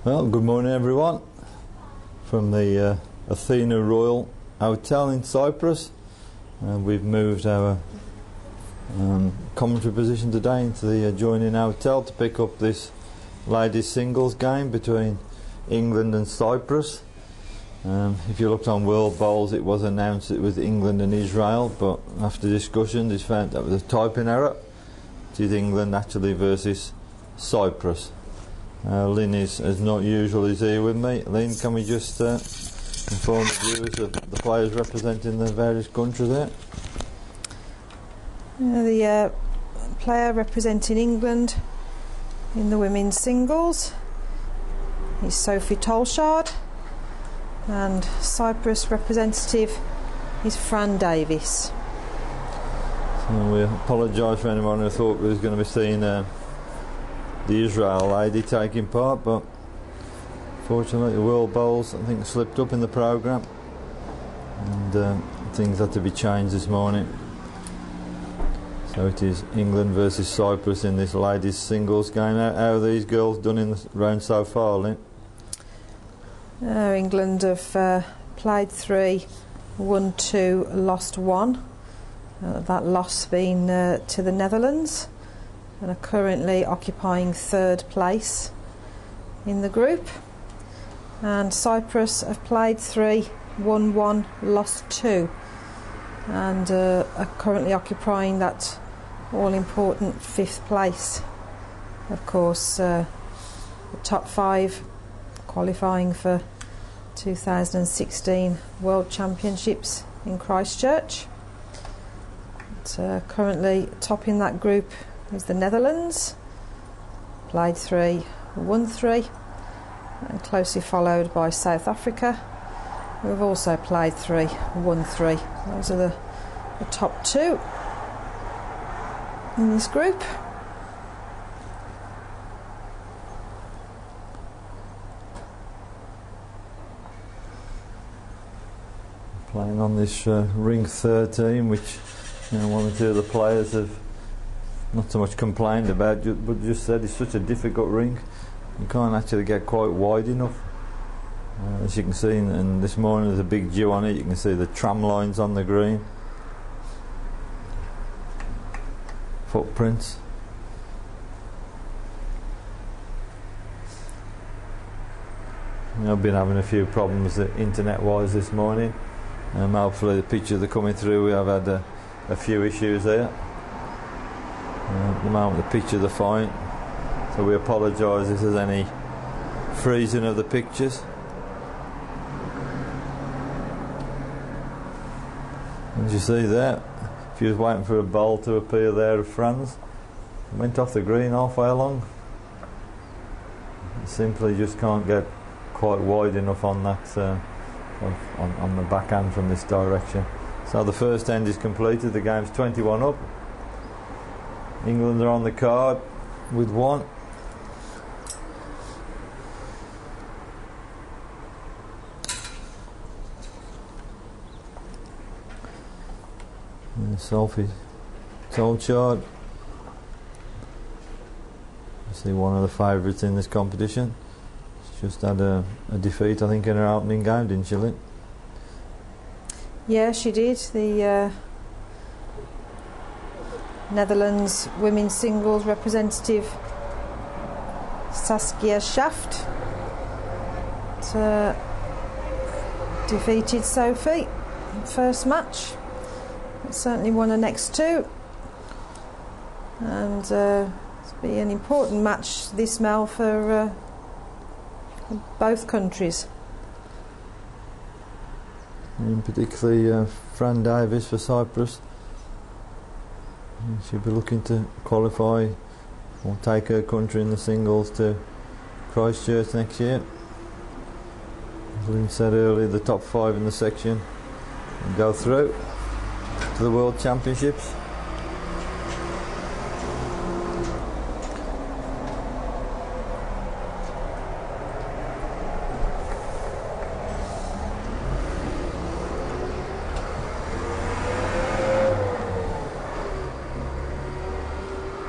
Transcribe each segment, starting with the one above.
Well, good morning everyone from the Athena Royal Hotel in Cyprus. We've moved our commentary position today into the adjoining hotel to pick up this ladies singles game between England and Cyprus. If you looked on World Bowls, it was announced it was England and Israel, but after discussion it's found that was a typing error. It is England actually versus Cyprus. Lynn is, as not usual, is here with me. Lynn, can we just inform the viewers of the players representing the various countries there? The player representing England in the women's singles is Sophie Tolshard, and Cyprus representative is Fran Davis. So we apologise for anyone who thought we was going to be seeing the Israel lady taking part, but fortunately the World Bowls I think slipped up in the programme and things had to be changed this morning. So it is England versus Cyprus in this ladies singles game. How are these girls done in the round so far, Lynn? England have played 3, won 2, lost 1. That loss being to the Netherlands, and are currently occupying 3rd place in the group. And Cyprus have played 3, won 1, lost 2, and are currently occupying that all-important 5th place. Of course, the top 5 qualifying for 2016 World Championships in Christchurch. But, currently topping that group is the Netherlands, played 3, won 3, and closely followed by South Africa, who have also played 3, won 3. Those are the top 2 in this group. Playing on this ring 13, which one or two of the players have not so much complained about, but just said it's such a difficult ring. You can't actually get quite wide enough. As you can see, and this morning there's a big dew on it. You can see the tram lines on the green, footprints. I've been having a few problems internet-wise this morning. Hopefully the pictures are coming through. We have had a few issues here. At the moment the pictures are fine, so we apologise if there's any freezing of the pictures. As you see there, if you was waiting for a ball to appear there of France, it went off the green halfway along. You simply just can't get quite wide enough on that on the backhand from this direction. So the first end is completed. The game's 21 up. England are on the card with 1. And Sophie Tolshard, see, one of the favourites in this competition. She's just had a defeat, I think, in her opening game, didn't she, Lynn? Yeah, she did. The Netherlands women's singles representative Saskia Schaft defeated Sophie in the first match. Certainly won her next 2, and it'll be an important match this Mel for both countries. And particularly Fran Davis for Cyprus. She'll be looking to qualify or take her country in the singles to Christchurch next year. As Lynn said earlier, the top 5 in the section will go through to the World Championships.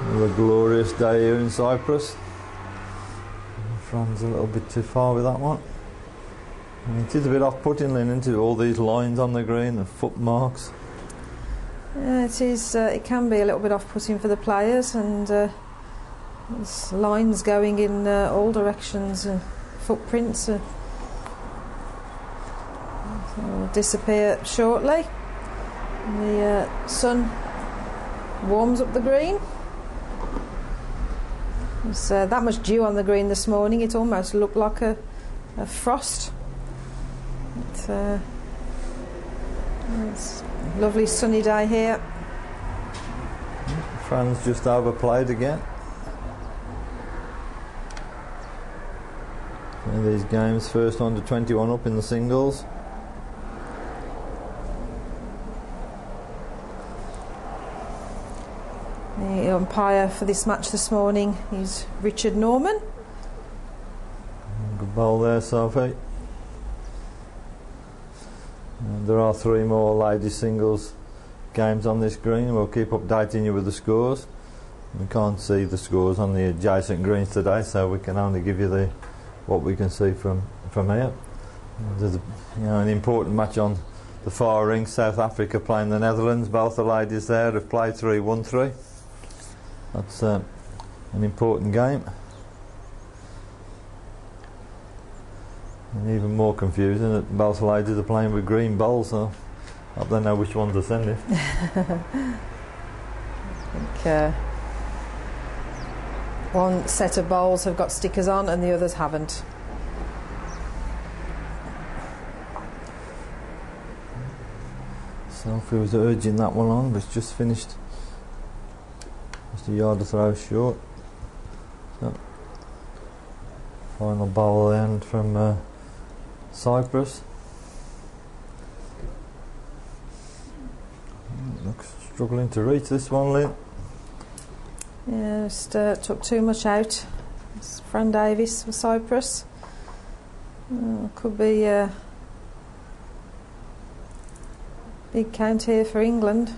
Another glorious day here in Cyprus. Fran's a little bit too far with that one. And it is a bit off-putting, Lynn, into all these lines on the green and footmarks. Yeah, it is. It can be a little bit off-putting for the players, and there's lines going in all directions, footprints will disappear shortly. The sun warms up the green. There's that much dew on the green this morning, it almost looked like a frost. It's a lovely sunny day here. Fran's just overplayed again. So these games, first on to 21 up in the singles. The umpire for this match this morning is Richard Norman. Good bowl there, Sophie. And there are 3 more ladies singles games on this green. We'll keep updating you with the scores. We can't see the scores on the adjacent greens today, so we can only give you what we can see from here. There's an important match on the far ring. South Africa playing the Netherlands. Both the ladies there have played 3, won 3. That's an important game. And even more confusing that both ladies are playing with green bowls, so I don't know which one to send it. I think one set of bowls have got stickers on and the others haven't. Sophie was urging that one on, but it's just finished. Just a yard to throw short. So, final bowl end from Cyprus. Looks struggling to reach this one, Lynn. Yeah, just took too much out. It's Fran Davis for Cyprus. Could be a big count here for England.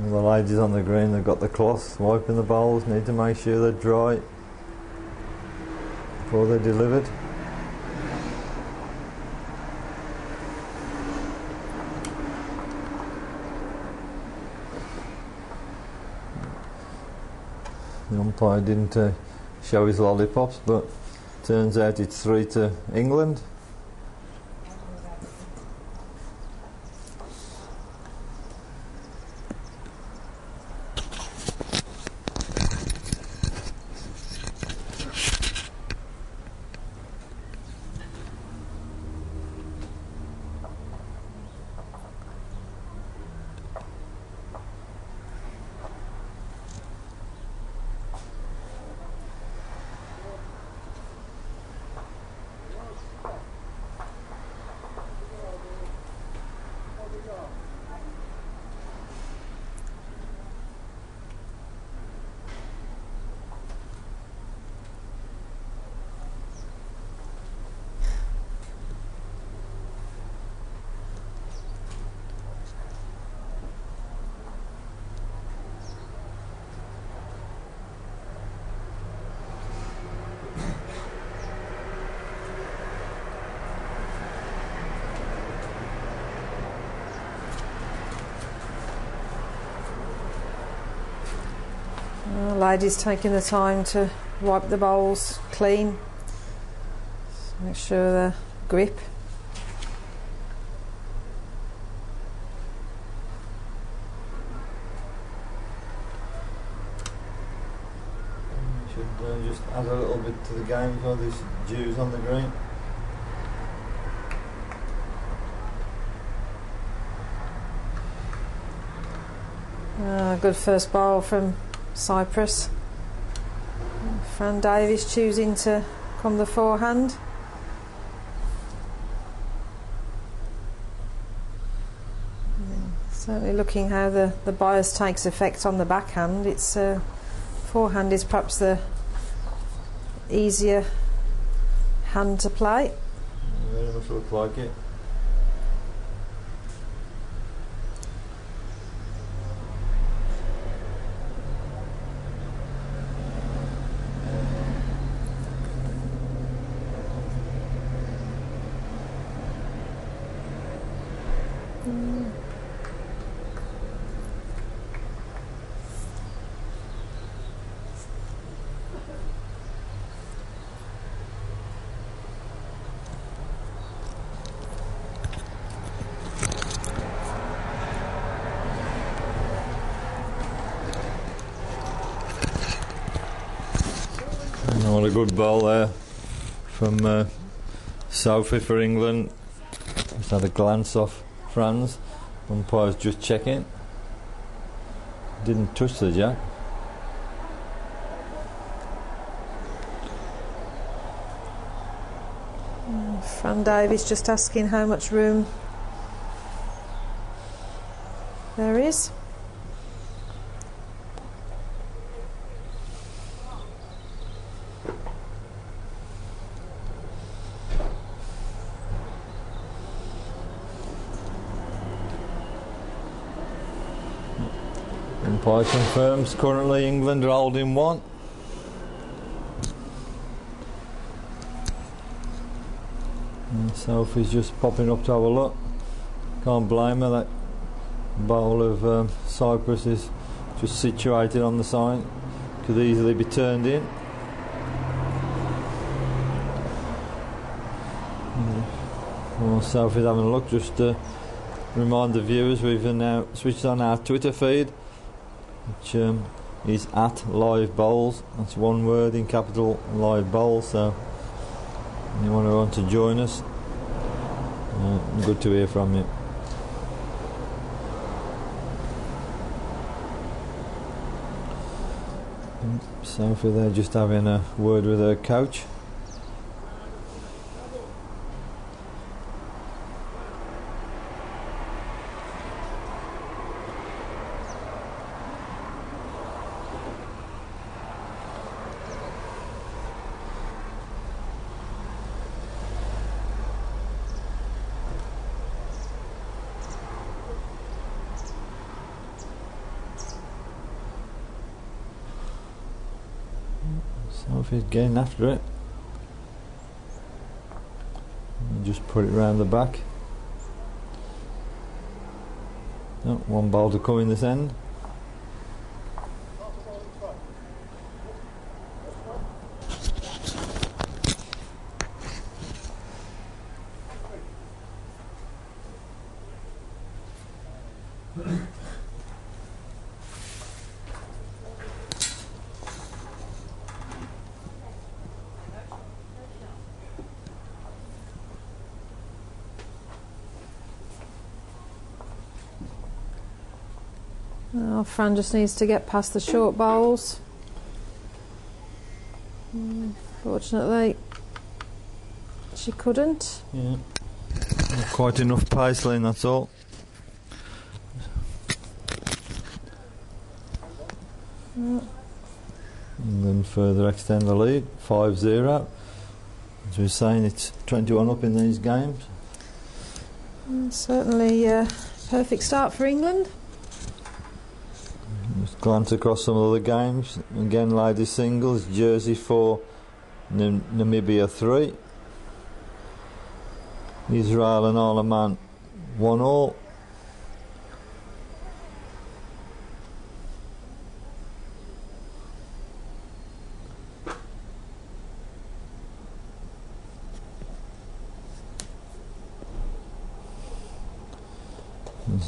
The ladies on the green, they've got the cloth wiping the bowls, need to make sure they're dry before they're delivered. The umpire didn't show his lollipops, but turns out it's 3 to England. Ladies taking the time to wipe the bowls clean, make sure they're grip. Should just add a little bit to the game as well, these dews on the green. Good first bowl from Cyprus. Fran Davis choosing to come the forehand. Certainly looking how the bias takes effect on the backhand. It's forehand is perhaps the easier hand to play. Very much looks like it. What a good ball there from Sophie for England. Just had a glance off Franz. Umpire's just checking. Didn't touch the jack. Fran Davies just asking how much room there is. Umpire confirms currently England are holding one. And Sophie's just popping up to have a look. Can't blame her, that bowl of Cyprus is just situated on the side. Could easily be turned in. Well, Sophie's having a look. Just to remind the viewers, we've now switched on our Twitter feed, which is at Live Bowls. That's one word in capital, Live Bowls. So anyone who wants to join us, good to hear from you. Sophie there just having a word with her coach. Sophie's getting after it. And just put it round the back. Oh, one ball to come in this end. Oh, Fran just needs to get past the short bowls. Fortunately, she couldn't. Yeah, not quite enough pace lane, that's all. And then further extend the lead, 5-0. As we were saying, it's 21 up in these games. Certainly a perfect start for England. Just glance across some of the games. Again, ladies singles, Jersey 4, Namibia 3. Israel and Isle of Man 1-1.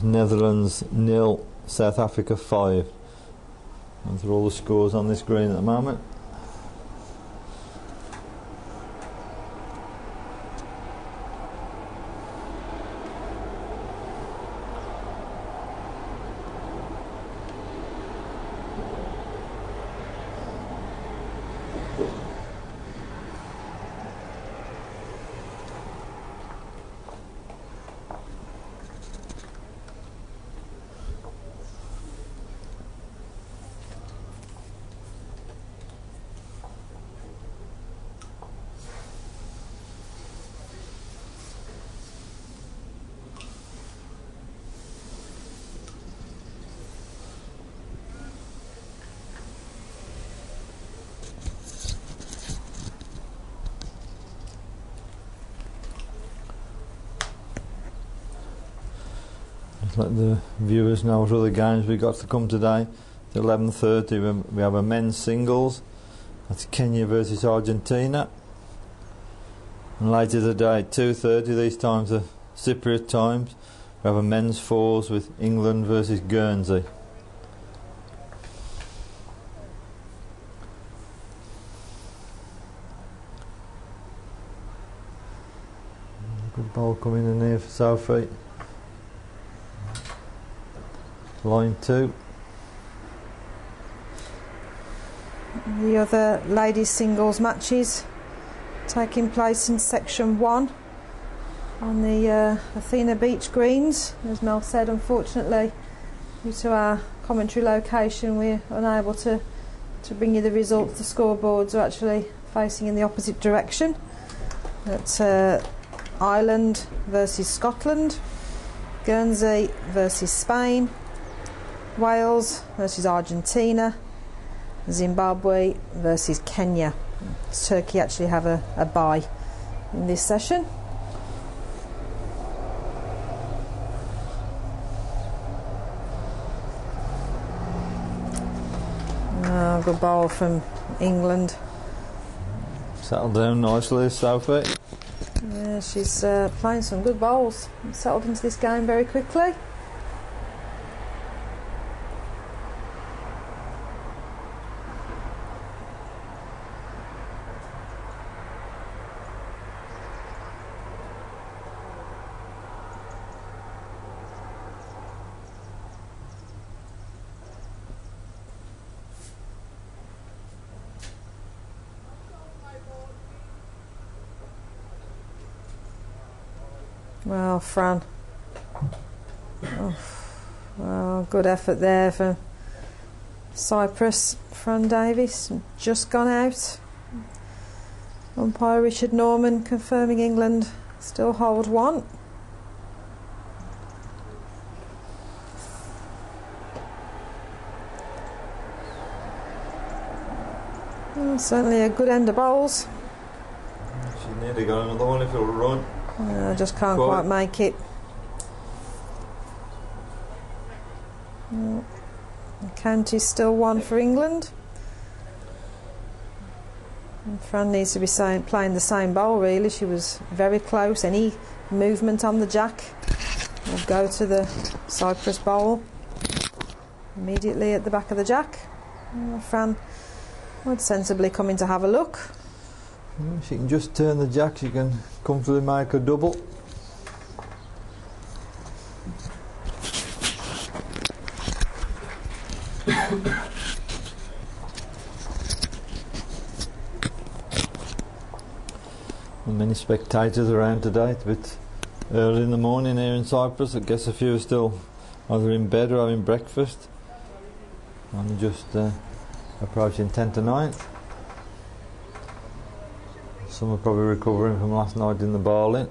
Netherlands 0, South Africa 5. Those are all the scores on this screen at the moment. Let the viewers know what other games we got to come today. At 11:30 we have a men's singles. That's Kenya versus Argentina. And later today at 2:30, these times are Cypriot times, we have a men's fours with England versus Guernsey. Ball coming in here for Sophie. Line 2. The other ladies singles matches taking place in section 1 on the Athena Beach greens. As Mel said, unfortunately, due to our commentary location, we're unable to bring you the results. The scoreboards are actually facing in the opposite direction. It's Ireland versus Scotland, Guernsey versus Spain, Wales versus Argentina, Zimbabwe versus Kenya. Turkey actually have a bye in this session. Good ball from England. Settled down nicely, Sophie. Yeah, she's playing some good bowls. Settled into this game very quickly. Well, Fran. Well, good effort there for Cyprus. Fran Davis just gone out. Umpire Richard Norman confirming England still hold 1. Well, certainly a good end of bowls. She's nearly got another one if it'll run. I just can't quite make it. The count is still 1 for England. And Fran needs to be playing the same bowl really. She was very close. Any movement on the jack will go to the Cyprus bowl immediately at the back of the jack. Fran would sensibly come in to have a look. She can just turn the jack, she can comfortably make a double. Not many spectators around today. It's a bit early in the morning here in Cyprus. I guess a few are still either in bed or having breakfast. I'm just approaching 10 to 9. Some are probably recovering from last night in the bowling.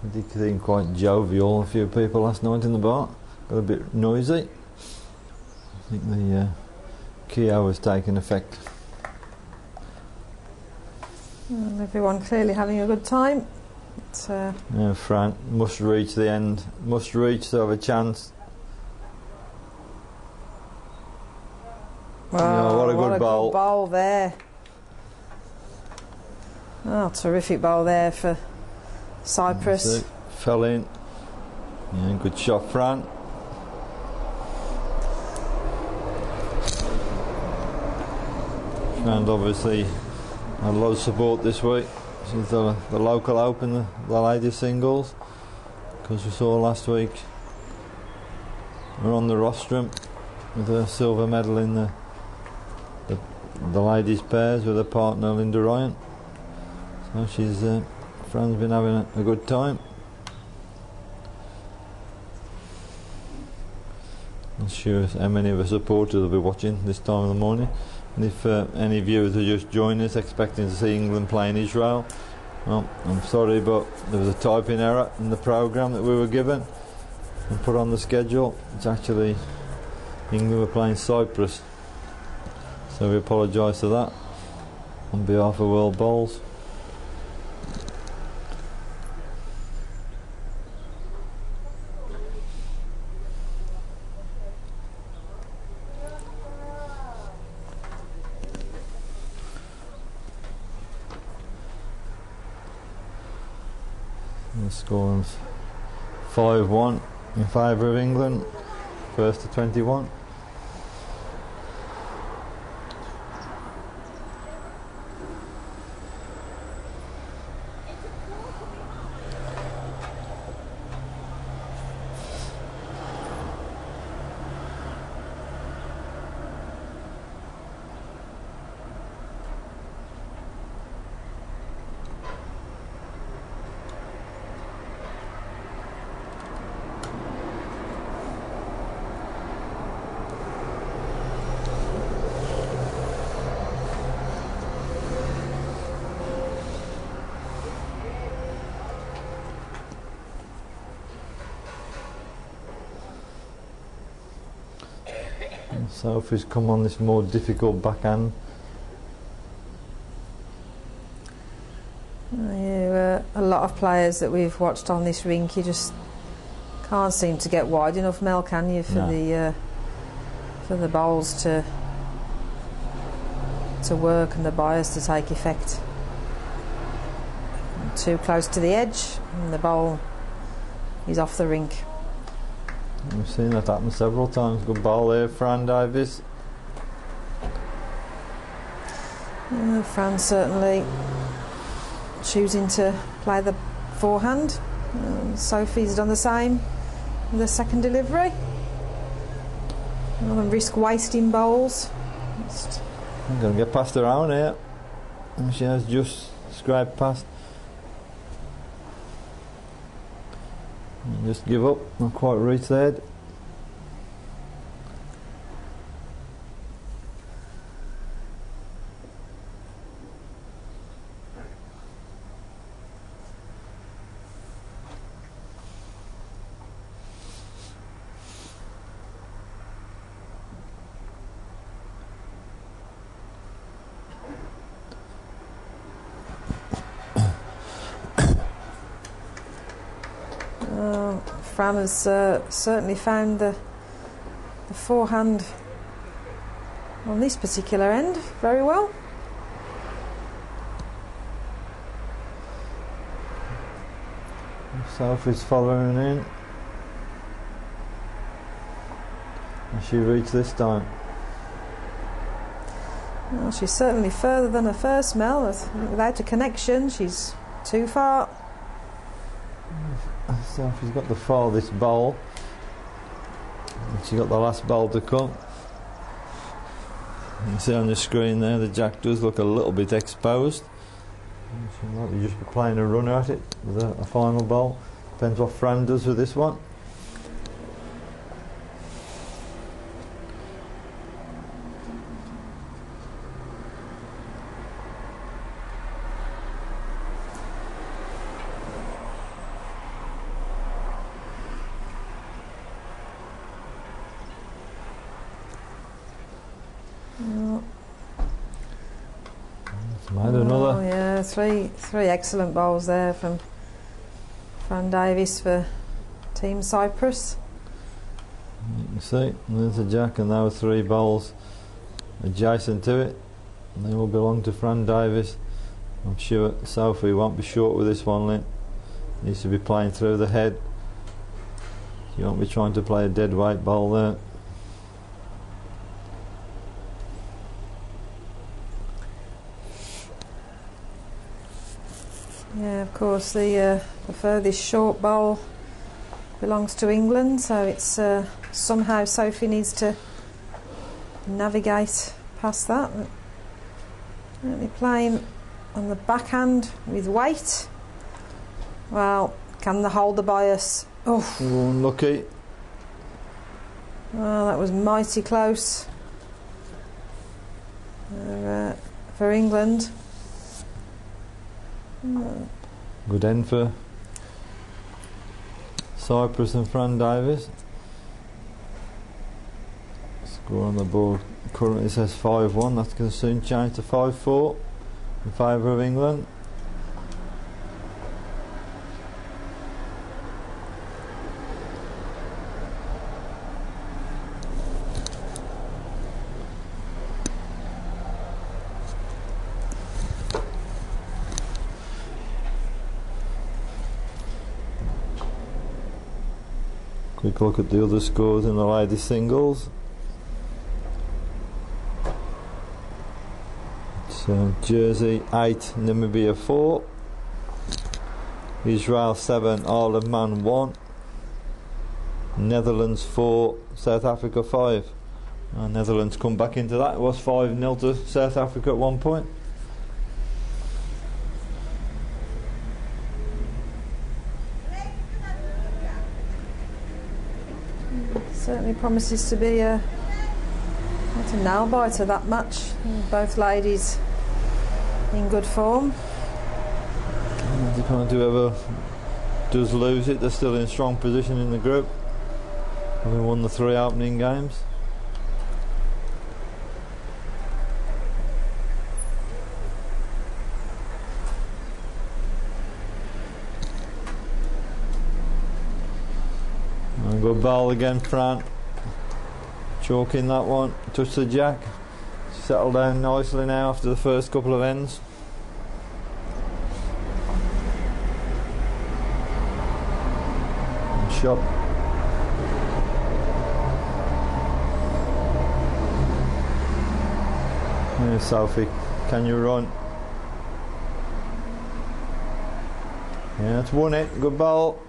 I did seem quite jovial, a few people last night in the bar. Got a bit noisy. I think the Keo was taking effect. Well, everyone clearly having a good time. Yeah, Fran must reach the end, must reach to have a chance. Oh, what a good bowl. Good bowl there. Oh, terrific bowl there for Cyprus. Fell in. Yeah, good shot, Fran. And obviously had a lot of support this week. She's the local open, the ladies singles, because we saw last week we're on the rostrum with a silver medal in the ladies pairs with her partner Linda Ryan. So she's Fran's been having a good time. Not sure how many of her supporters will be watching this time of the morning. And if any viewers are just joining us expecting to see England playing Israel, well, I'm sorry, but there was a typing error in the programme that we were given and put on the schedule. It's actually England were playing Cyprus, so we apologise for that on behalf of World Bowls. The score is 5-1 in favour of England, first to 21. Sophie's come on this more difficult backhand. A lot of players that we've watched on this rink, you just can't seem to get wide enough, Mel, can you, for the bowls to work and the bias to take effect. Too close to the edge and the bowl is off the rink. We've seen that happen several times. Good ball there, Fran Davis. Fran certainly choosing to play the forehand. Sophie's done the same with the second delivery. Rather than risk wasting bowls. I'm going to get past her own here. And she has just scraped past. And just give up, not quite reach there. Fran has certainly found the forehand on this particular end very well. Sophie's following in. And she reached this time. Well, she's certainly further than her first, Mel. Without a connection, she's too far. Sophie's got the farthest bowl. And she got the last bowl to come. You can see on the screen there the jack does look a little bit exposed. She might be just playing a runner at it with a final bowl. Depends what Fran does with this one. Oh yeah, three excellent bowls there from Fran Davis for Team Cyprus. You can see there's a jack and there were 3 bowls adjacent to it, and they will belong to Fran Davis. I'm sure Sophie won't be short with this one, Lynn. Needs to be playing through the head. You won't be trying to play a dead weight bowl there. Yeah, of course the furthest short bowl belongs to England, so it's somehow Sophie needs to navigate past that. Currently playing on the backhand with weight. Well, can they hold the bias? Oh, unlucky. Well, that was mighty close for England. Good end for Cyprus and Fran Davis. Score on the board currently says 5-1. That's going to soon change to 5-4 in favour of England. Quick look at the other scores in the ladies singles. So Jersey 8, Namibia 4, Israel 7, Isle of Man 1, Netherlands 4, South Africa 5. Netherlands come back into that. It was 5-0 to South Africa at one point. Certainly promises to be a nail biter, that match. Both ladies in good form. Depending on whoever does lose it, they're still in strong position in the group, having won the 3 opening games. Good ball again, Fran. Chalking that one. Touch the jack. Settle down nicely now after the first couple of ends. Shot. Yeah, Sophie, can you run? Yeah, it's won it. Good ball.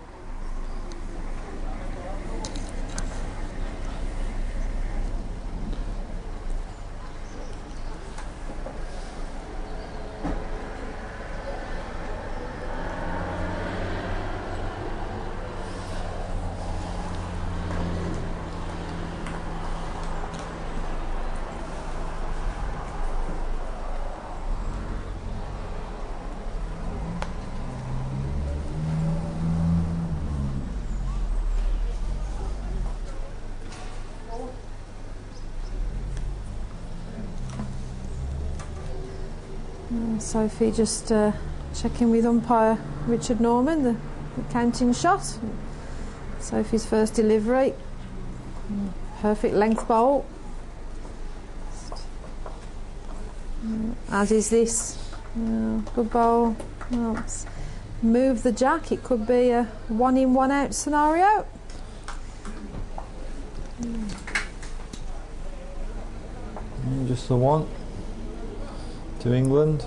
Sophie just checking with umpire Richard Norman the counting shot. Sophie's first delivery. Perfect length bowl. As is this. Good bowl. Well, move the jack. It could be a 1 in 1 out scenario. Just the one to England.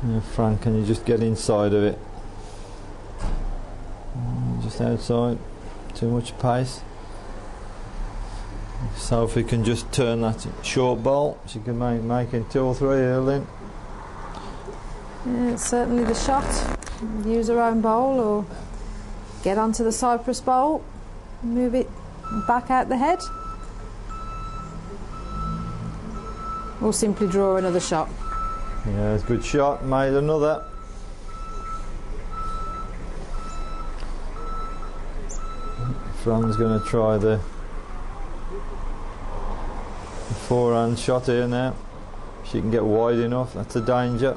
Yeah, Frank, can you just get inside of it? Just outside. Too much pace. Sophie can just turn that short ball. She can make it 2 or 3 early. Yeah, it's certainly the shot. Use her own bowl or get onto the Cyprus bowl. Move it back out the head. Or simply draw another shot. Yeah, it's a good shot. Made another. Fran's going to try the forehand shot here now. She can get wide enough. That's a danger.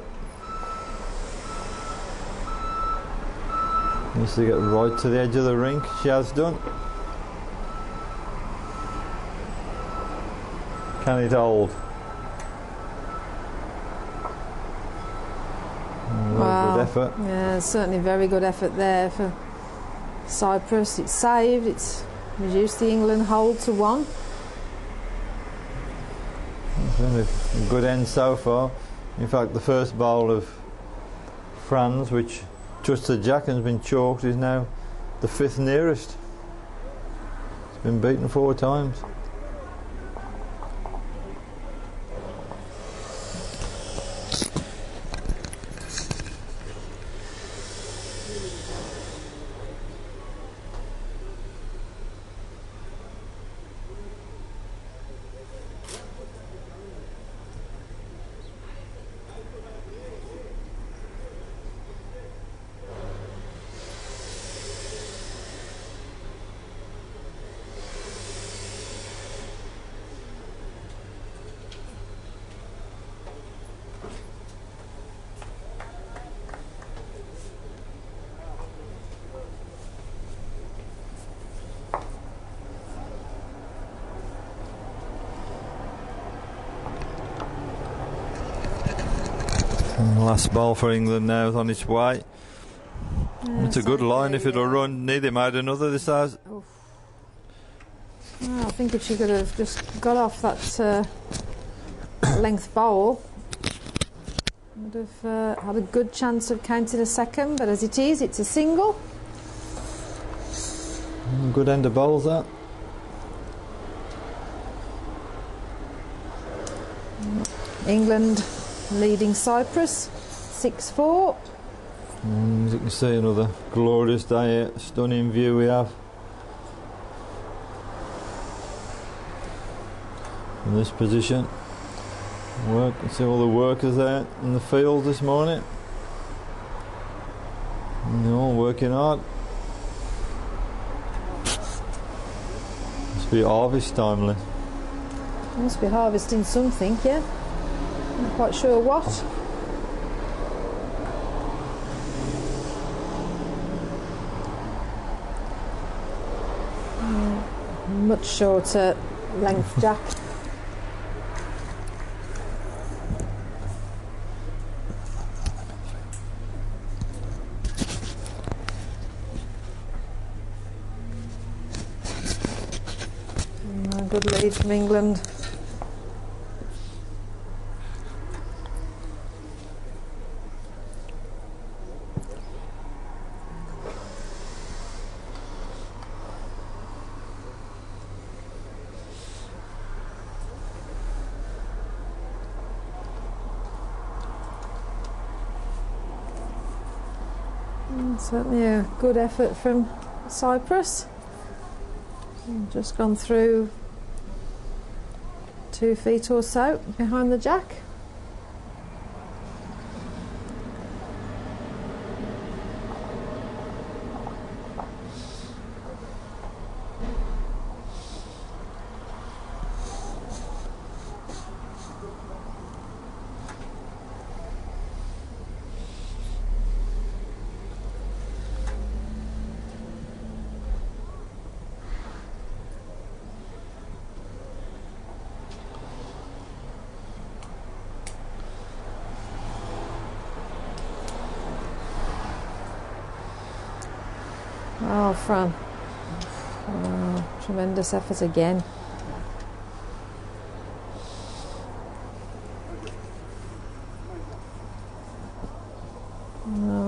Needs to get right to the edge of the rink. She has done. Can it hold? Wow. Good effort. Yeah, certainly very good effort there for Cyprus. It's saved. It's reduced the England hold to 1. It's been a good end so far. In fact, the first bowl of Fran's, which touched the jack and has been chalked, is now the 5th nearest. It's been beaten 4 times. And last ball for England now is on its way. Yeah, it's a good line if it'll run. Neither made another this house. Well, I think if she could have just got off that length bowl, would have had a good chance of counting a second, but as it is, it's a single. Good end of bowls that. England leading Cyprus 6-4. As you can see, another glorious day here. Stunning view we have in this position. You can see all the workers there in the field this morning, and they're all working hard. It's Must be harvest time, Lynn. Must be harvesting something, yeah. Not quite sure what. Much shorter length jack. Good lead from England. Certainly a good effort from Cyprus. Just gone through 2 feet or so behind the jack. Oh, Fran. Oh, tremendous effort again.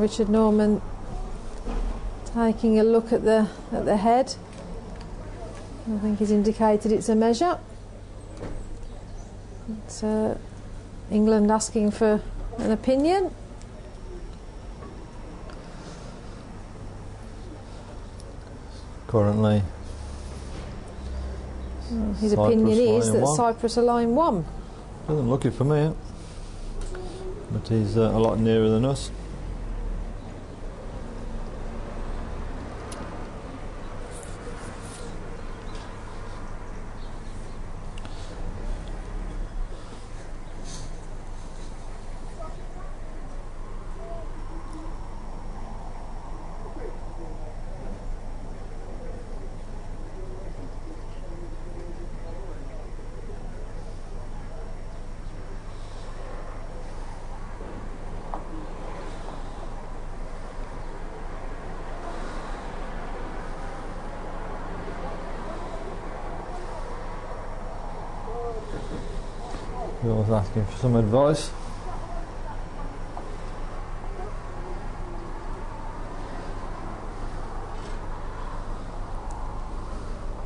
Richard Norman taking a look at the head. I think he's indicated it's a measure. It's England asking for an opinion. Currently, his opinion is that Cyprus are line 1. Doesn't look it for me, but he's a lot nearer than us. Bill's asking for some advice.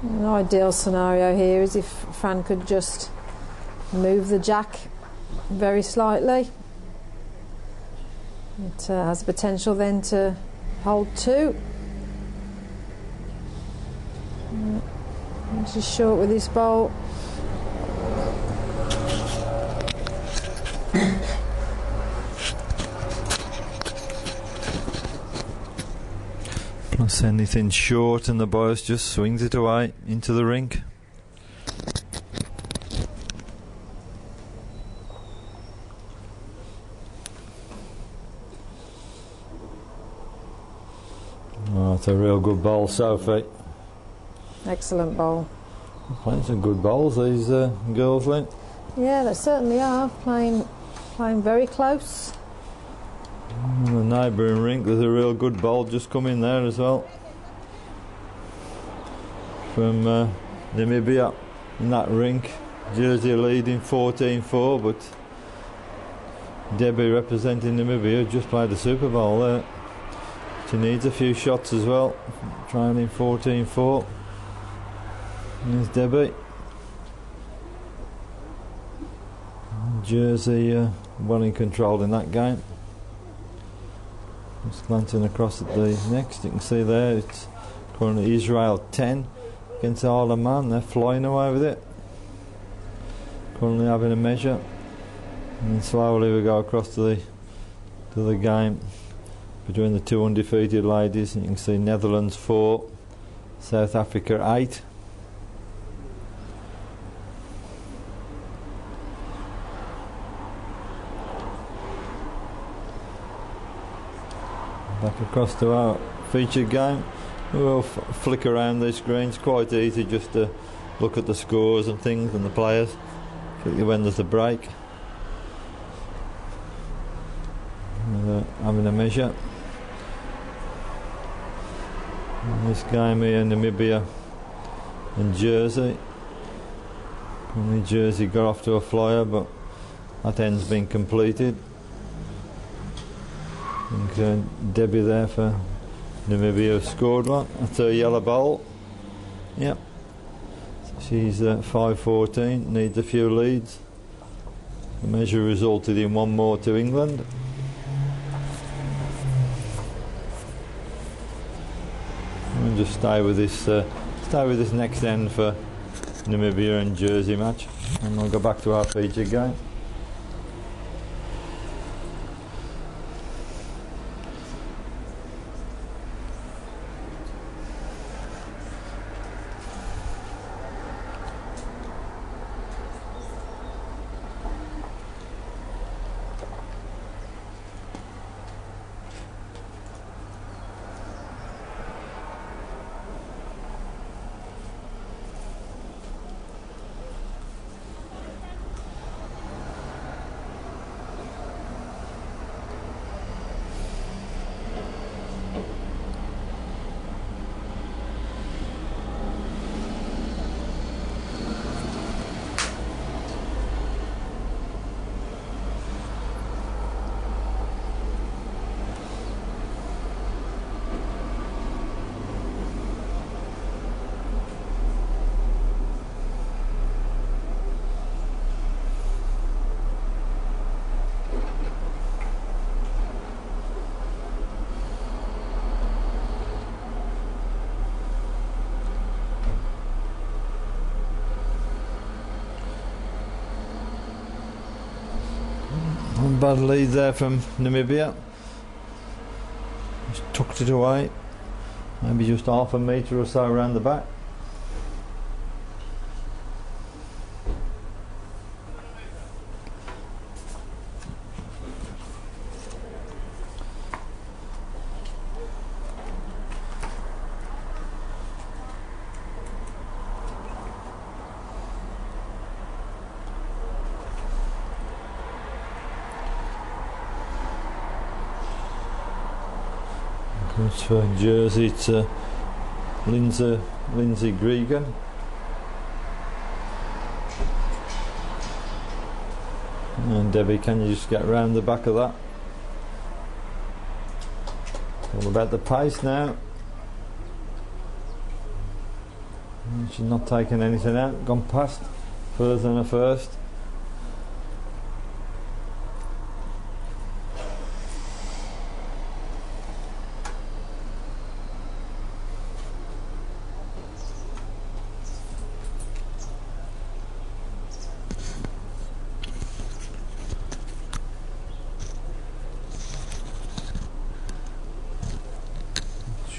An ideal scenario here is if Fran could just move the jack very slightly. It has the potential then to hold 2. She's short with this bowl. Plus anything short and the bias just swings it away into the rink. Oh, it's a real good bowl, Sophie. Excellent bowl. Playing some good bowls, these girls, Lynn. Yeah, they certainly are. Playing very close. The neighbouring rink, there's a real good bowl just come in there as well. From Namibia in that rink. Jersey leading 14-4, but Debbie representing Namibia just played the Super Bowl there. She needs a few shots as well. Trailing 14-4. There's Debbie. Jersey well in control in that game. Just glancing across at the next, you can see there it's currently Israel 10 against Isle of Man. They're flying away with it. Currently having a measure, and slowly we go across to the game between the 2 undefeated ladies. And you can see Netherlands 4, South Africa 8. Back across to our featured game. We'll flick around this screen. It's quite easy just to look at the scores and things and the players, particularly when there's a break. Having a measure. In this game here, Namibia and Jersey. Only Jersey got off to a flyer, but that end's been completed. I think Debbie there for Namibia scored one. That's her yellow bowl. Yep. She's 5-14, needs a few leads. The measure resulted in one more to England. We'll just stay with this next end for Namibia and Jersey match, and we'll go back to our featured game. Bad lead there from Namibia. Just tucked it away. Maybe just half a metre or so around the back. It's for Jersey, it's Lindsay Gregan. And Debbie, can you just get round the back of that? All about the pace now. And she's not taking anything out, gone past further than a first.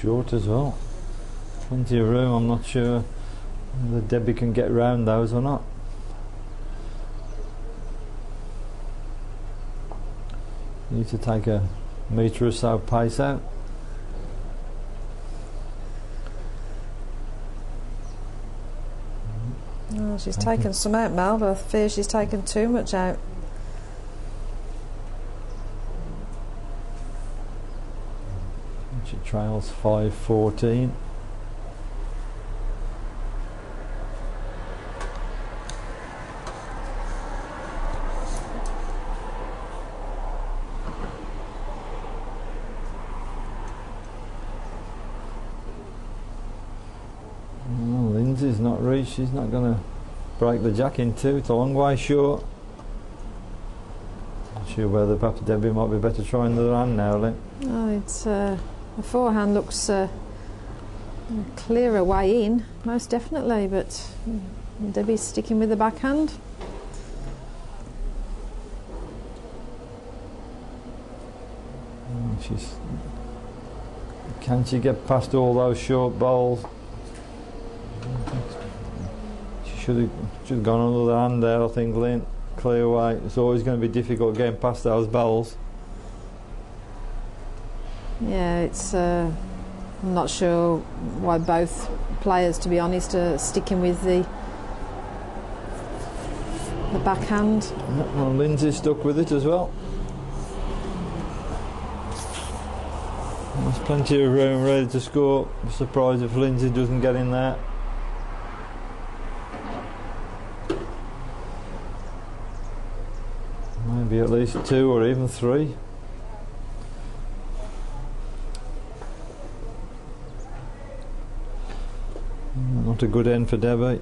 Short as well. Plenty of room. I'm not sure whether Debbie can get round those or not. Need to take a metre or so pace out. Oh, she's taken some out, Mel, but I fear she's taken too much out. She trails 5-14. Well, Lindsay's not reached. She's not going to break the jack in two. It's a long way short. Not sure whether perhaps Debbie might be better trying the other hand now, Lynn. Oh, it's the forehand looks a clearer way in, most definitely, but Debbie's sticking with the backhand. Can she get past all those short bowls? She should have gone on the other hand there, I think, Lynn. Clear away. It's always going to be difficult getting past those bowls. Yeah, it's. I'm not sure why both players, to be honest, are sticking with the backhand. Well, Lindsay stuck with it as well. There's plenty of room ready to score. I'm surprised if Lindsay doesn't get in there. Maybe at least 2 or even 3. Not a good end for Debbie.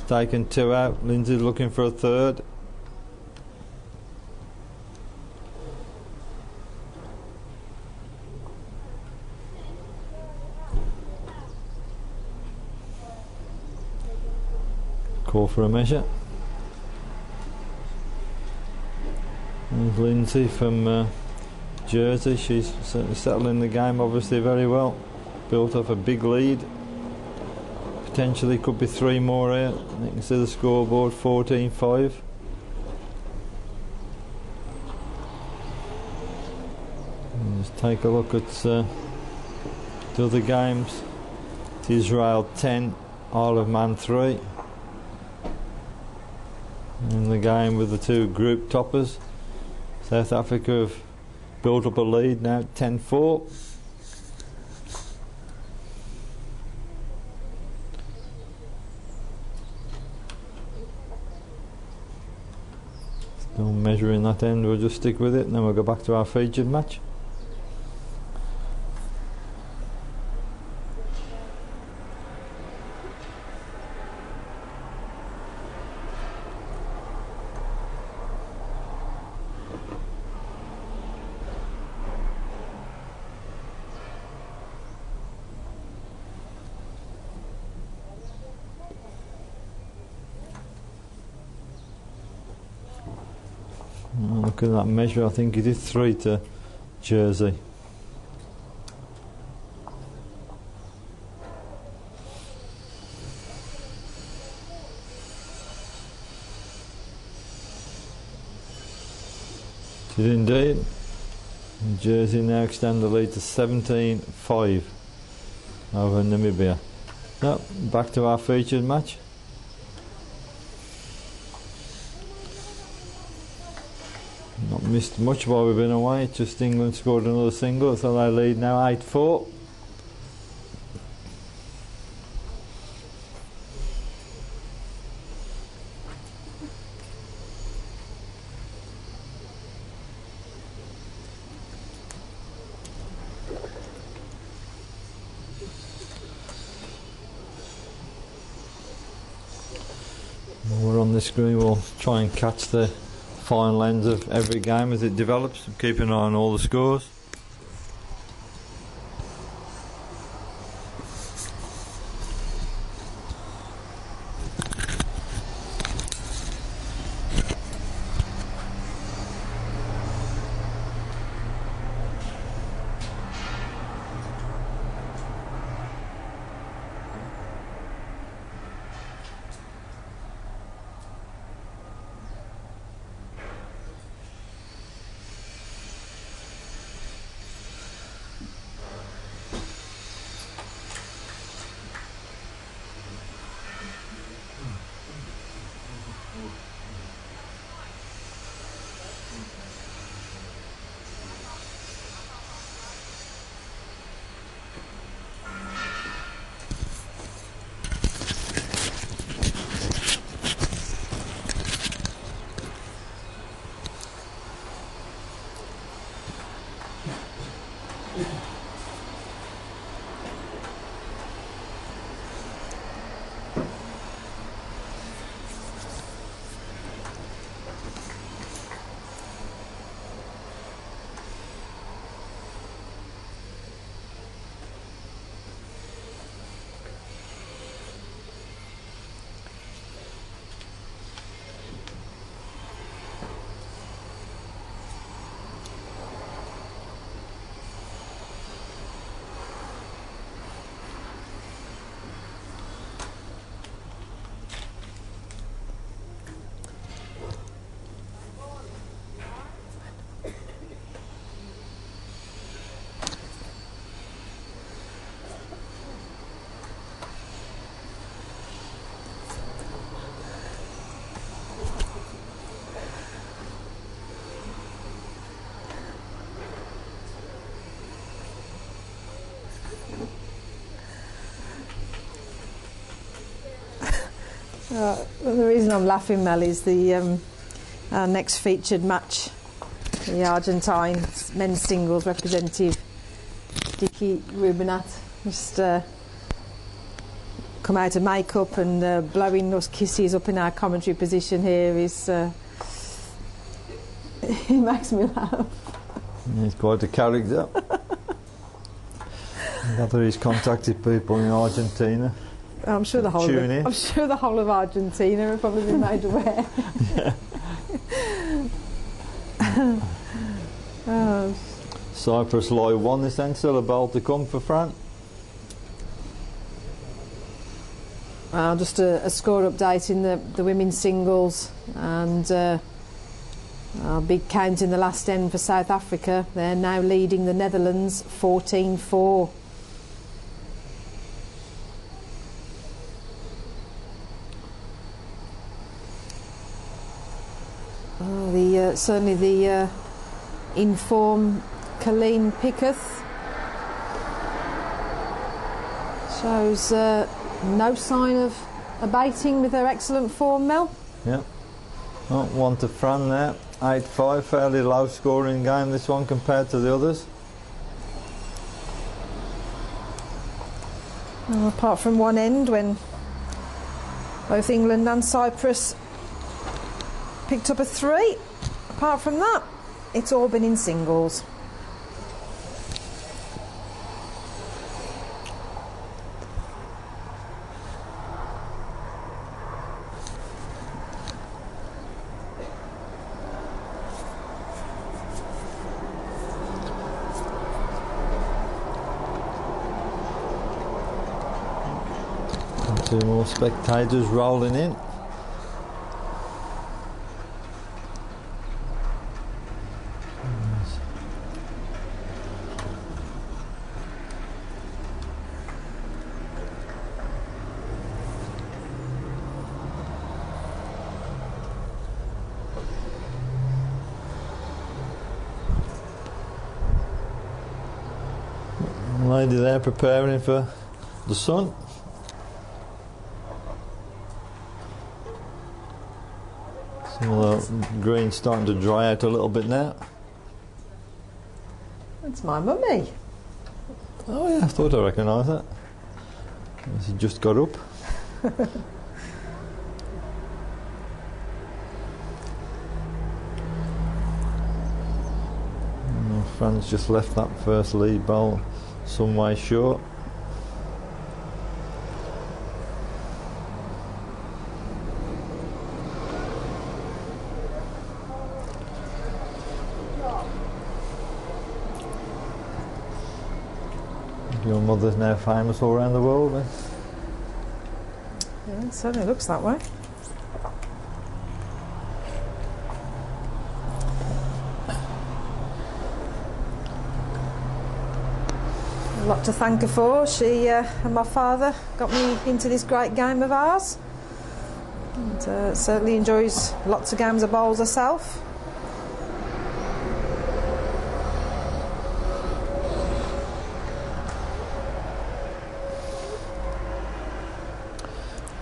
Taken 2 out. Lindsay's looking for a third. Call for a measure. There's Lindsay from Jersey. She's certainly settling the game obviously very well. Built up a big lead. Potentially could be 3 more here. You can see the scoreboard, 14-5. Just take a look at the other games. It's Israel 10, Isle of Man 3. In the game with the 2 group toppers, South Africa have built up a lead now, 10-4. Still measuring that end, we'll just stick with it and then we'll go back to our featured match. Look at that measure, I think it is 3 to Jersey. It did indeed. And Jersey now extend the lead to 17-5 over Namibia. Now, back to our featured match. Not missed much while we've been away, just England scored another single, so they lead now 8-4. We're on this screen, we'll try and catch the final ends of every game as it develops, keep an eye on all the scores. The reason I'm laughing, Mel, is the our next featured match, the Argentine men's singles representative, Dicky Rubinat, just come out of makeup and blowing us kisses up in our commentary position here is it makes me laugh. He's quite a character. Gather he's contacted people in Argentina. I'm sure the whole of Argentina have probably been made aware. Cyprus lie 1 is then still a ball to come for Fran. Just a score update in the women's singles, and a big count in the last end for South Africa. They're now leading the Netherlands 14-4. Certainly the in-form Colleen Picketh shows no sign of abating with her excellent form, Mel. Yeah. Oh, 1 to Fran there. 8-5, fairly low scoring game this one compared to the others. Well, apart from one end when both England and Cyprus picked up a 3. Apart from that, it's all been in singles. And 2 more spectators rolling in. Lady there preparing for the sun. Some of the green starting to dry out a little bit now. That's my mummy. Oh yeah, I thought I recognised that. She just got up. Fran's just left that first lead bowl some way short. Your mother's now famous all around the world then? Yeah, it certainly looks that way. A lot to thank her for. She and my father got me into this great game of ours, and certainly enjoys lots of games of bowls herself.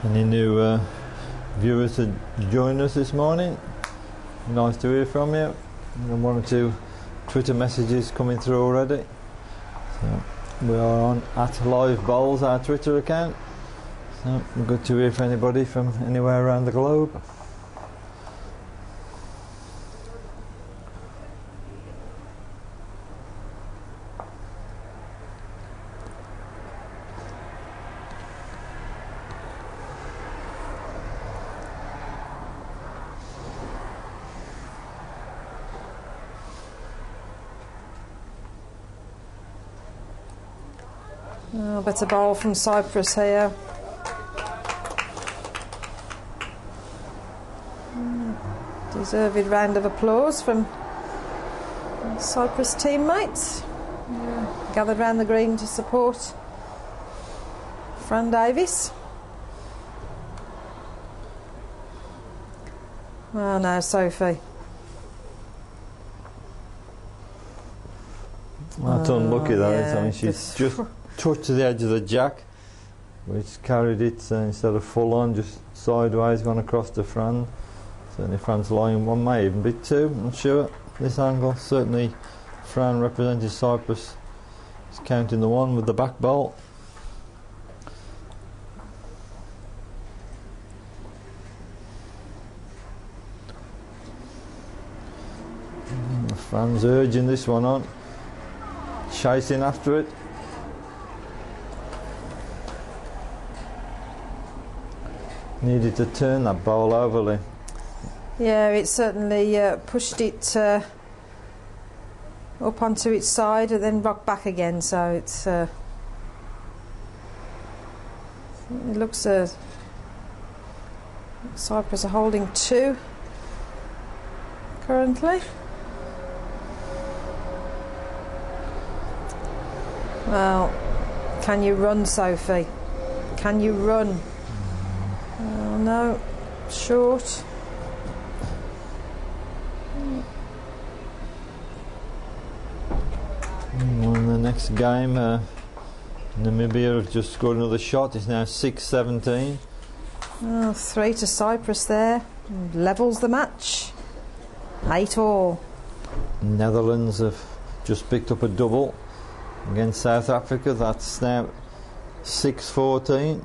Any new viewers to join us this morning? Nice to hear from you. And 1 or 2 Twitter messages coming through already. So we are on @LiveBowls, our Twitter account. So good to hear from anybody from anywhere around the globe. Oh, better bowl from Cyprus here. Deserved round of applause from Cyprus teammates. Gathered round the green to support Fran Davies. Well, now Sophie. That's unlucky that is. I yeah, mean, she's just touched to the edge of the jack. which carried it instead of full on, just sideways, gone across the front. Certainly Fran's line one, may even be two, I'm not sure. This angle, certainly Fran representing Cyprus is counting the one with the back bolt. Fran's urging this one on, chasing after it. Needed to turn that bowl over, Lee. Yeah, it certainly pushed it up onto its side and then rocked back again, so it's it looks Cyprus are holding two currently. Well, can you run, Sophie? Can you run? Oh, no, short. In the next game, Namibia have just scored another shot. It's now 6-17. Oh, 3 to Cyprus there. Levels the match. 8-all. Netherlands have just picked up a double against South Africa. That's now 6-14.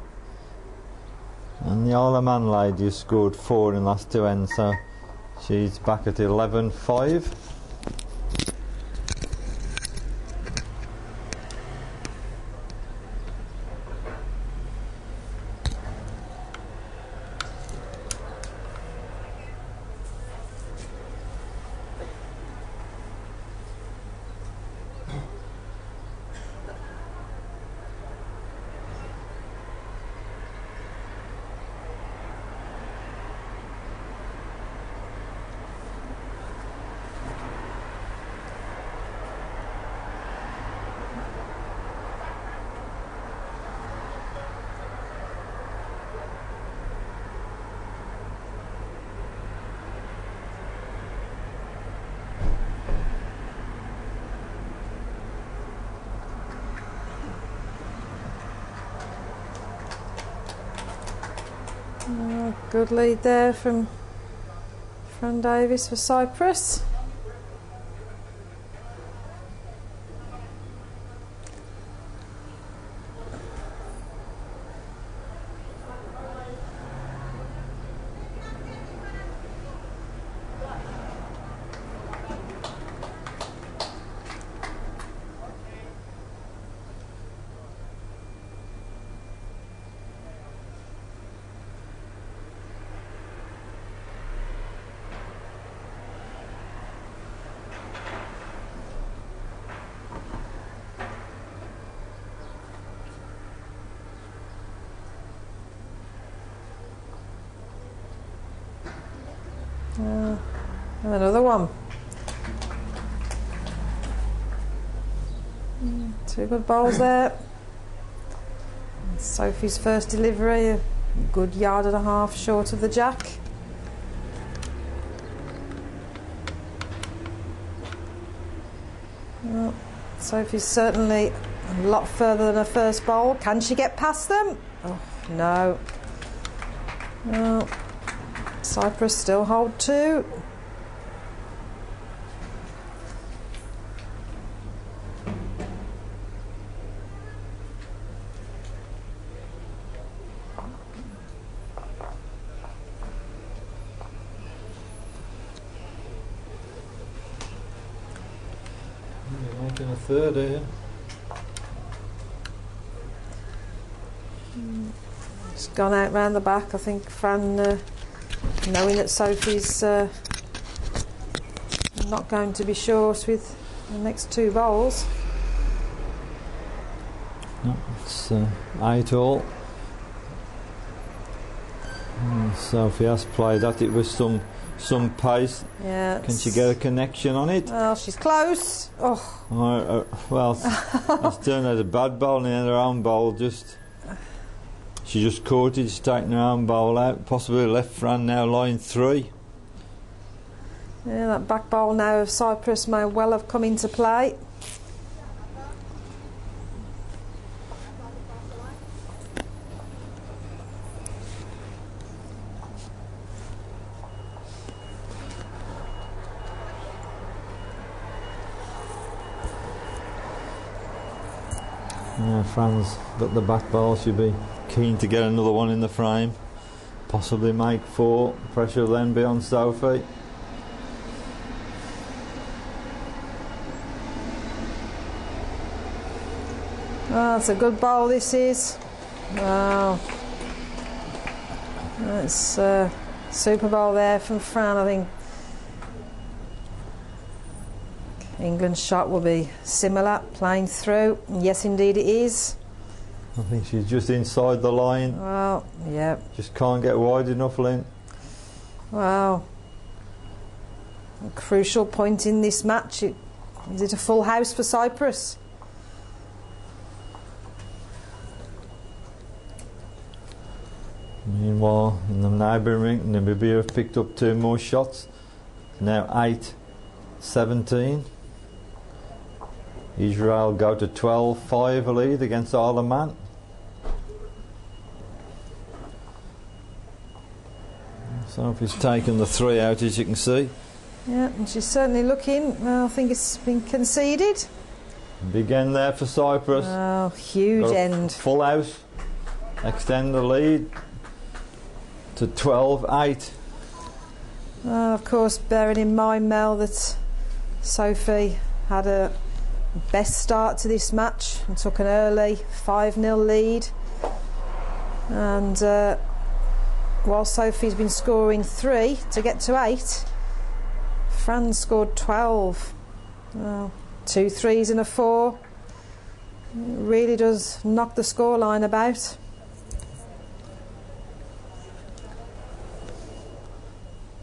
And the Isle of Man lady has scored 4 in the last two ends, so she's back at 11-5. Good lead there from Fran Davis for Cyprus. And another one. Two good bowls there. Sophie's first delivery, a good yard and a half short of the jack. Well, Sophie's certainly a lot further than her first bowl. Can she get past them? Oh, no. No. Cyprus still hold two. Making a third here. It's gone out round the back. I think Fran, knowing that Sophie's not going to be short with the next two bowls. No, it's 8-all. Sophie has played at it with some pace. Yeah. Can she get a connection on it? Well, she's close. Oh. Well, it's turned out a bad bowl, and her own bowl she just caught it. She's taken her own bowl out. Possibly left Fran now line 3. Yeah, that back bowl now of Cyprus may well have come into play. Yeah, Fran's got the back ball, should be keen to get another one in the frame. Possibly make 4. Pressure will then be on Sophie. Oh, it's a good bowl this is. Wow. That's a super bowl there from Fran. I think England's shot will be similar, playing through. Yes, indeed it is. I think she's just inside the line. Well, yeah. Just can't get wide enough, Lynn. Wow. A crucial point in this match. Is it a full house for Cyprus? Meanwhile, in the neighbouring ring, Namibia have picked up 2 more shots. Now 8-17. Israel go to 12-5 lead against Isle of Man. Sophie's taken the 3 out, as you can see. Yeah, and she's certainly looking. Well, I think it's been conceded. Big end there for Cyprus. Oh, huge Got a end. Full house. Extend the lead to 12-8. Of course, bearing in mind, Mel, that Sophie had a best start to this match and took an early 5-0 lead. And while Sophie's been scoring 3 to get to 8, Fran scored 12. 2 3s and a 4. It really does knock the scoreline about.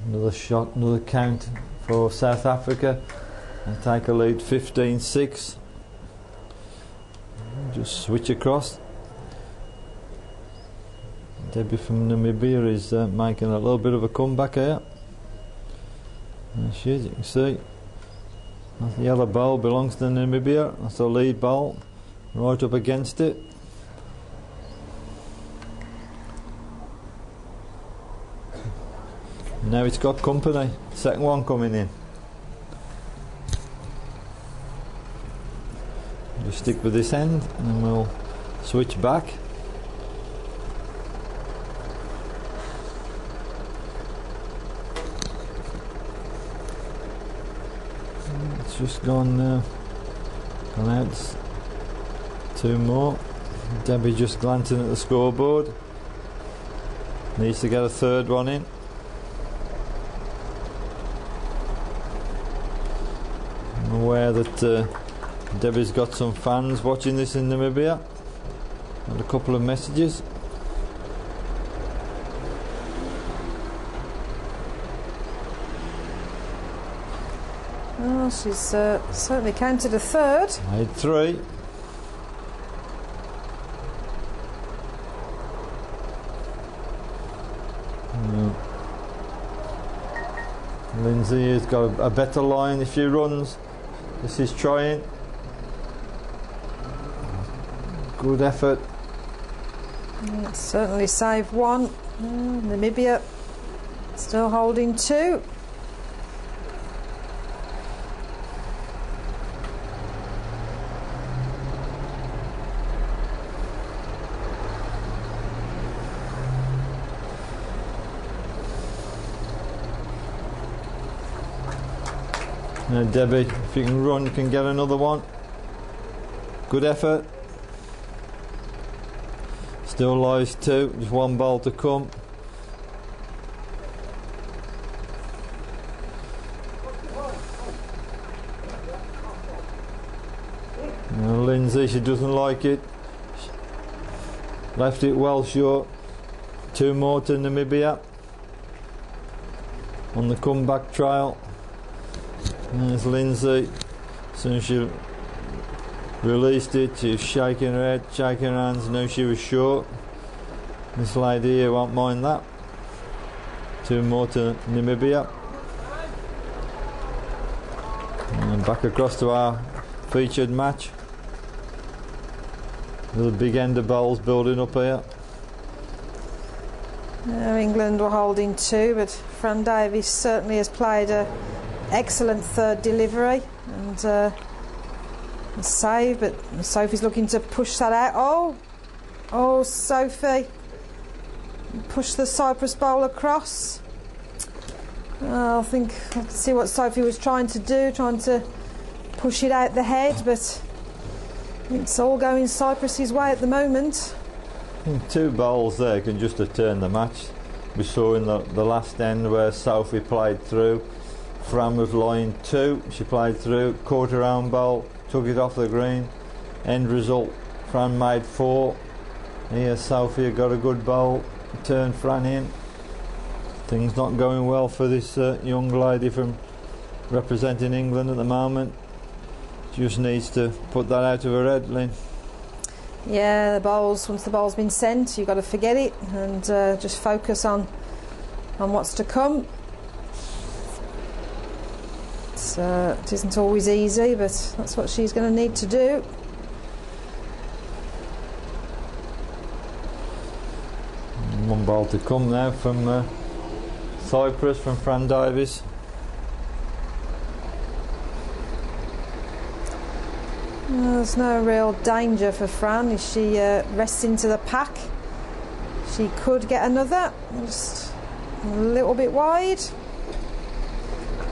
Another shot, another count for South Africa. They take a lead 15-6. Just switch across. Debbie from Namibia is making a little bit of a comeback here. There she is, you can see. That yellow ball belongs to Namibia. That's the lead ball. Right up against it. Now it's got company. Second one coming in. Just stick with this end and then we'll switch back. It's just gone out. 2 more. Debbie just glancing at the scoreboard. Needs to get a 3rd one in. I'm aware that Debbie's got some fans watching this in Namibia. Had a couple of messages. Oh, she's certainly counted a 3rd. Made 3. Lindsay has got a better line if she runs. This is trying. Good effort. It's certainly saved 1. Namibia still holding 2. Now Debbie, if you can run, you can get another one. Good effort. Still lies 2, just 1 ball to come. Now Lindsay, she doesn't like it. Left it well short. 2 more to Namibia on the comeback trail. There's Lindsay. As soon as she released it, she was shaking her head, shaking her hands, knew she was short. This lady here won't mind that. 2 more to Namibia. And back across to our featured match. There's a big end of bowls building up here. England were holding 2, but Fran Davies certainly has played a excellent 3rd delivery, and Save, but Sophie's looking to push that out. Oh, Sophie. Push the Cyprus bowl across. I think I can see what Sophie was trying to do, trying to push it out the head, but it's all going Cyprus's way at the moment. I think 2 bowls there can just have turned the match. We saw in the last end where Sophie played through. Fran was line 2, she played through, caught her own bowl, took it off the green. End result, Fran made 4. Here Sophie got a good bowl, turned Fran in. Things not going well for this young lady from representing England at the moment. Just needs to put that out of her head, Lynn. Yeah, the bowls, once the bowl's been sent, you've got to forget it and just focus on what's to come. It isn't always easy, but that's what she's going to need to do. One ball to come now from Cyprus, from Fran Davies. There's no real danger for Fran if she rests into the pack. She could get another, just a little bit wide.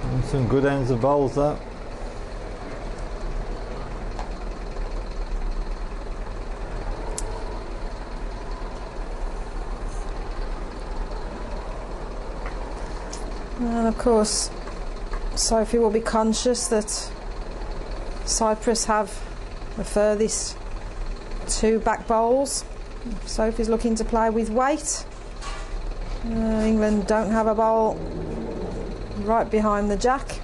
And some good ends of bowls that. And of course Sophie will be conscious that Cyprus have the furthest 2 back bowls. Sophie's looking to play with weight. England don't have a bowl right behind the jack.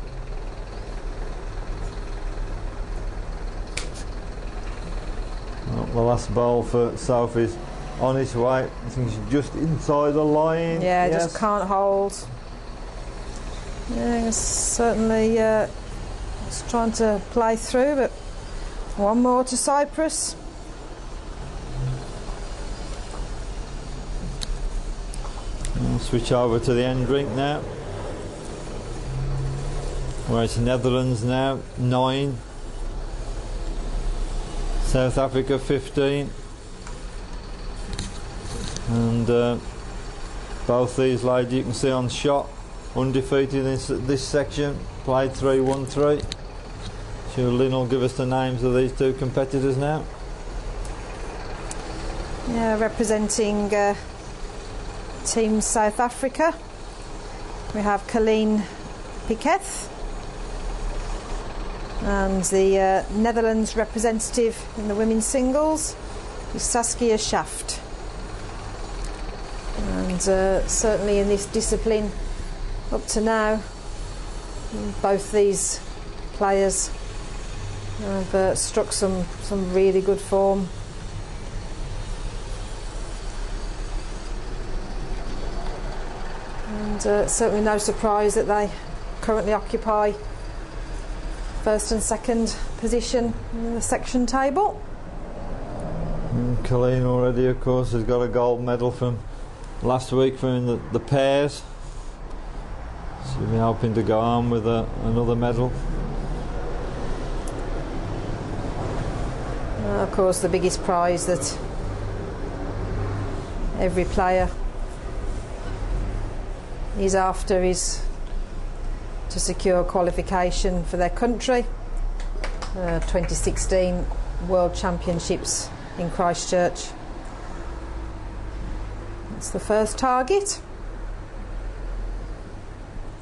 Well, the last bowl for Sophie's on its way. I think she's just inside the line. Yeah, yes. Just can't hold. Yeah, certainly just trying to play through, but one more to Cyprus. We'll switch over to the end rink now. Where it's Netherlands now, 9. South Africa 15. And both these ladies you can see on shot, undefeated in this section, played 3-1-3. Sure, Lynn will give us the names of these 2 competitors now. Yeah, representing Team South Africa, we have Colleen Piquet, and the Netherlands representative in the women's singles is Saskia Schaft. And certainly in this discipline, up to now, both these players have struck some really good form. And certainly no surprise that they currently occupy first and second position in the section table. And Colleen already, of course, has got a gold medal from last week from the pairs. She'll be hoping to go on with another medal. Of course, the biggest prize that every player is after is to secure qualification for their country. 2016 World Championships in Christchurch. That's the first target.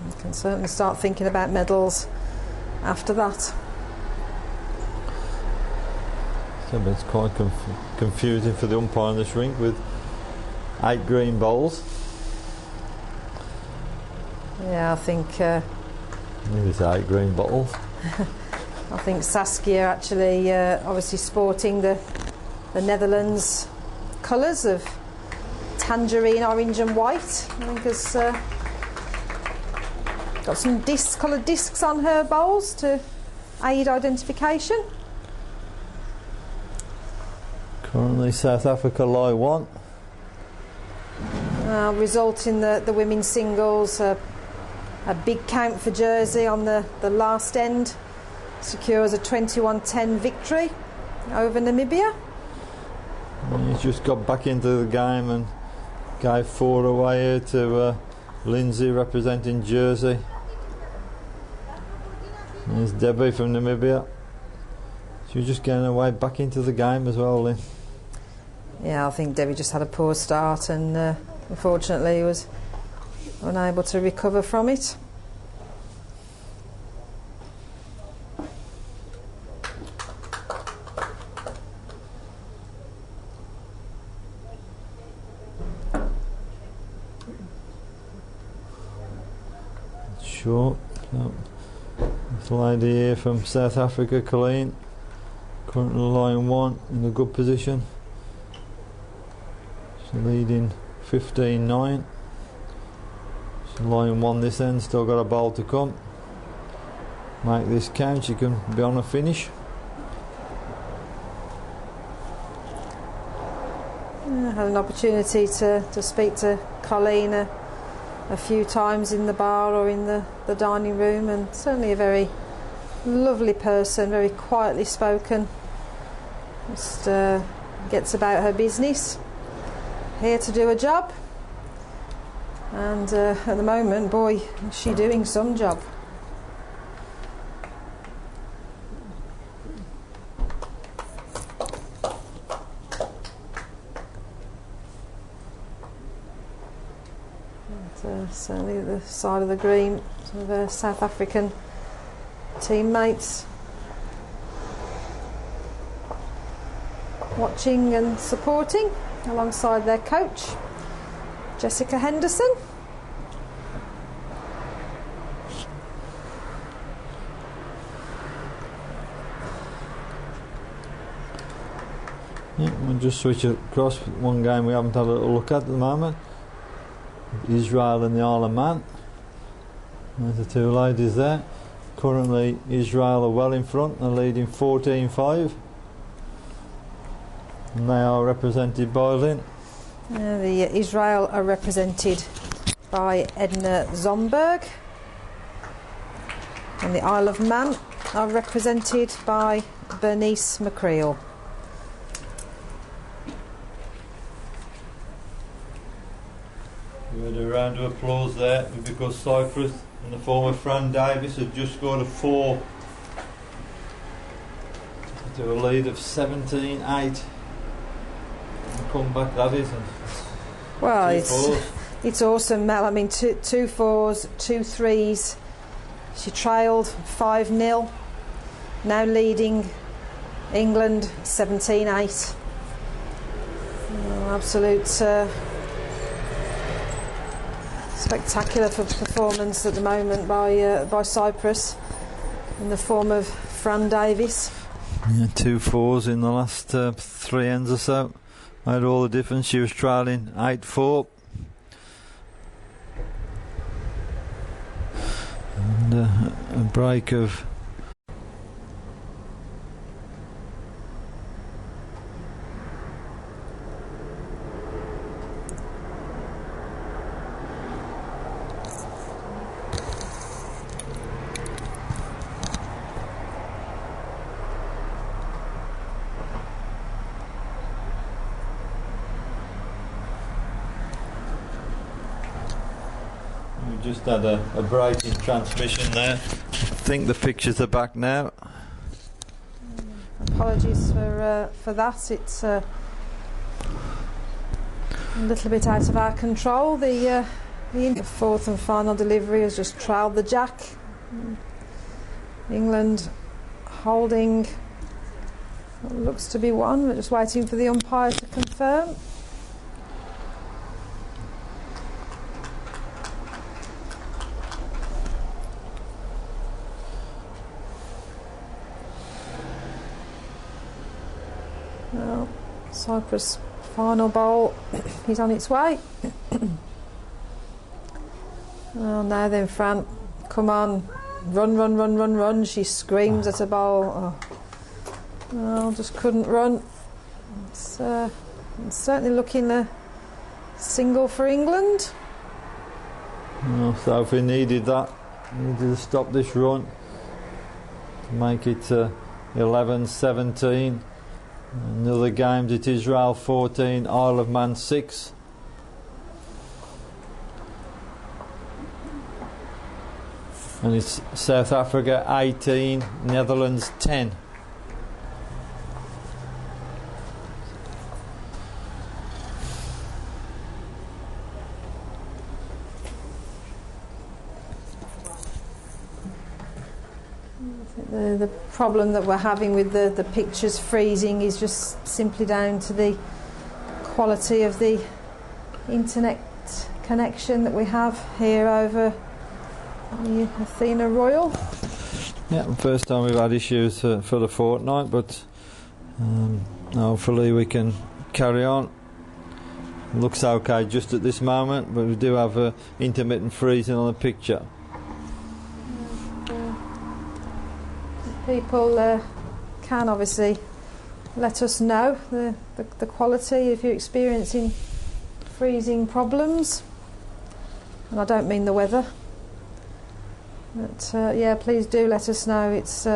You can certainly start thinking about medals after that. So it's quite confusing for the umpire in this rink with 8 green bowls. Yeah, I think Maybe it's 8 green bottles. I think Saskia actually obviously sporting the Netherlands colours of tangerine, orange and white. I think has got some coloured discs on her bowls to aid identification. Currently South Africa lie 1. Result in the women's singles, a big count for Jersey on the last end. secures a 21-10 victory over Namibia. And he's just got back into the game and gave 4 away here to Lindsay representing Jersey. There's Debbie from Namibia. She was just getting her way back into the game as well, Lynn. Yeah, I think Debbie just had a poor start and unfortunately was unable to recover from it. Short. This lady here from South Africa, Colleen, currently line 1 in a good position. She's leading 15-9. She's line 1 this end, still got a bowl to come. Make this count, she can be on a finish. I had an opportunity to speak to Colleen a few times in the bar or in the dining room, and certainly a very lovely person, very quietly spoken, just gets about her business, here to do a job, and at the moment, boy, is she doing some job. Certainly the side of the green, some of her South African teammates watching and supporting alongside their coach, Jessica Henderson. Yeah, we'll just switch it across. One game we haven't had a little look at the moment. Israel and the Isle of Man. There's the 2 ladies there. Currently Israel are well in front, they're leading 14-5. And they are represented by Lynn. The Israel are represented by Edna Zomberg, and the Isle of Man are represented by Bernice McCreel. We had a round of applause there because Cyprus in the form of Fran Davis had just scored a 4 to a lead of 17-8. And come back that is. Well, it's awesome, Mel. I mean, two 4s, 2 3s. She trailed 5-0, now leading England 17-8. Absolute spectacular performance at the moment by Cyprus in the form of Fran Davis. Yeah, 2 4s in the last 3 ends or so. Made all the difference. She was trailing 8-4. And a break of just had a break in transmission there. I think the pictures are back now. Apologies for that. It's a little bit out of our control. The 4th and final delivery has just trailed the jack. England holding what looks to be 1. We're just waiting for the umpire to confirm. Well, Cyprus final bowl is on its way. Well, now then, Fran, come on, run, she screams at a bowl. Oh, just couldn't run. It's certainly looking a single for England. Oh, Sophie needed that. Needed to stop this run. make it 11-17. Another games, it Israel 14, Isle of Man 6. And it's South Africa 18, Netherlands 10. The problem that we're having with the pictures freezing is just simply down to the quality of the internet connection that we have here over the Athena Royal. Yeah, first time we've had issues for the fortnight, but hopefully we can carry on. Looks okay just at this moment, but we do have intermittent freezing on the picture. People can obviously let us know the quality if you're experiencing freezing problems, and I don't mean the weather, but yeah, please do let us know. It's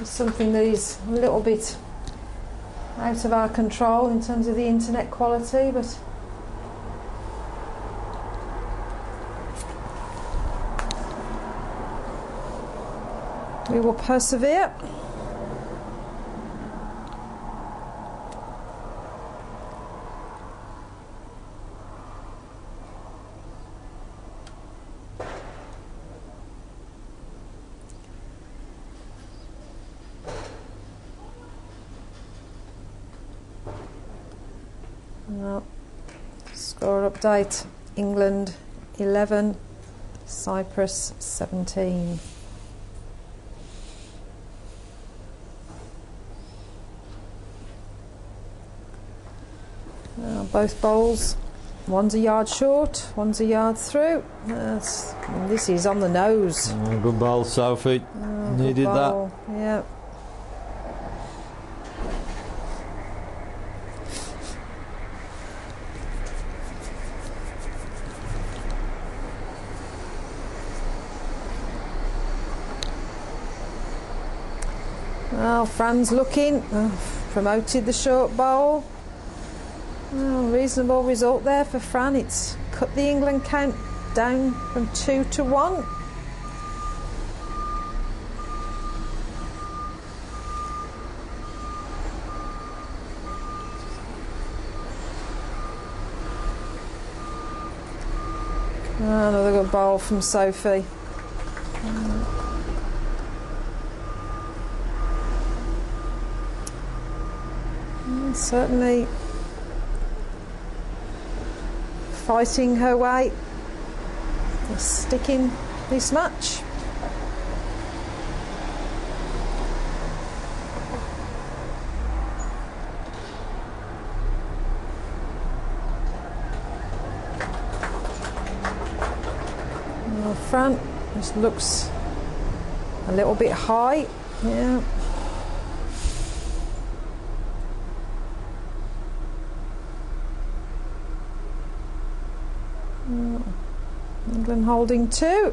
something that is a little bit out of our control in terms of the internet quality, but we will persevere. Well, score update: England 11, Cyprus 17. Both bowls, one's a yard short, one's a yard through. This is on the nose. Good bowl, Sophie. Needed that. Yeah. Well, Fran's looking. Promoted the short bowl. Well, reasonable result there for Fran. It's cut the England count down from 2 to 1. Another good bowl from Sophie. Certainly fighting her way, sticking this match. Well, Fran just looks a little bit high. Yeah. England holding 2.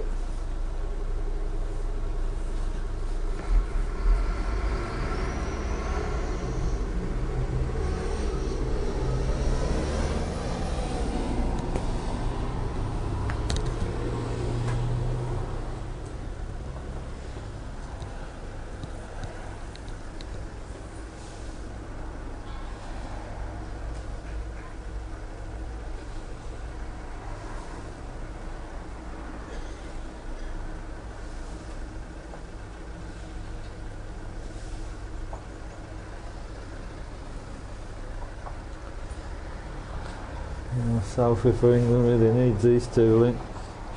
Sophie for England really needs these two, Lynn.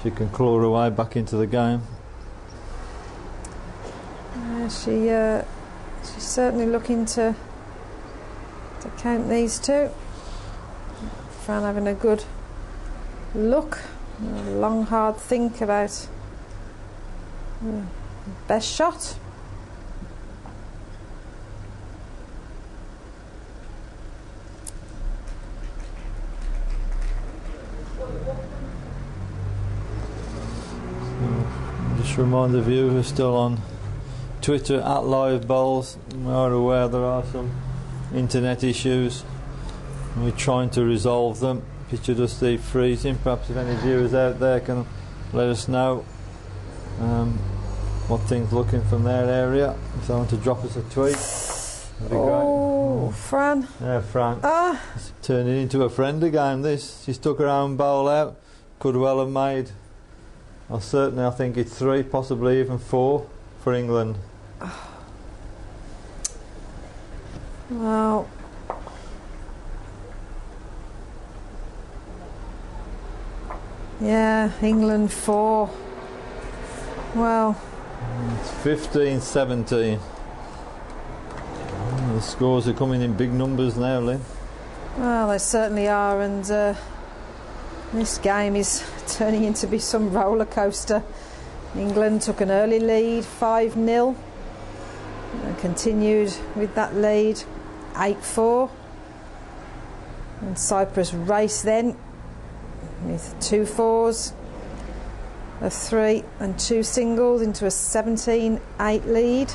She can claw her way back into the game. She's certainly looking to count these two. Fran having a good look, a long hard think about the best shot. Just a reminder of you who are still on Twitter at Live Bowls, we are aware there are some internet issues. We're trying to resolve them. Picture just the freezing. Perhaps if any viewers out there can let us know what things looking from their area. If they want to drop us a tweet, that'd be great. Fran. Yeah, Fran. It's turning into a friend again, this. She stuck her own bowl out. Could well have made, well, certainly I think it's 3, possibly even 4 for England. Well, yeah, England 4. Well, it's 15-17. The scores are coming in big numbers now, Lynn. Well, they certainly are, and this game is turning into be some roller coaster. England took an early lead, 5-0, and continued with that lead, 8-4. And Cyprus raced then with 2 fours, a 3 and 2 singles into a 17-8 lead.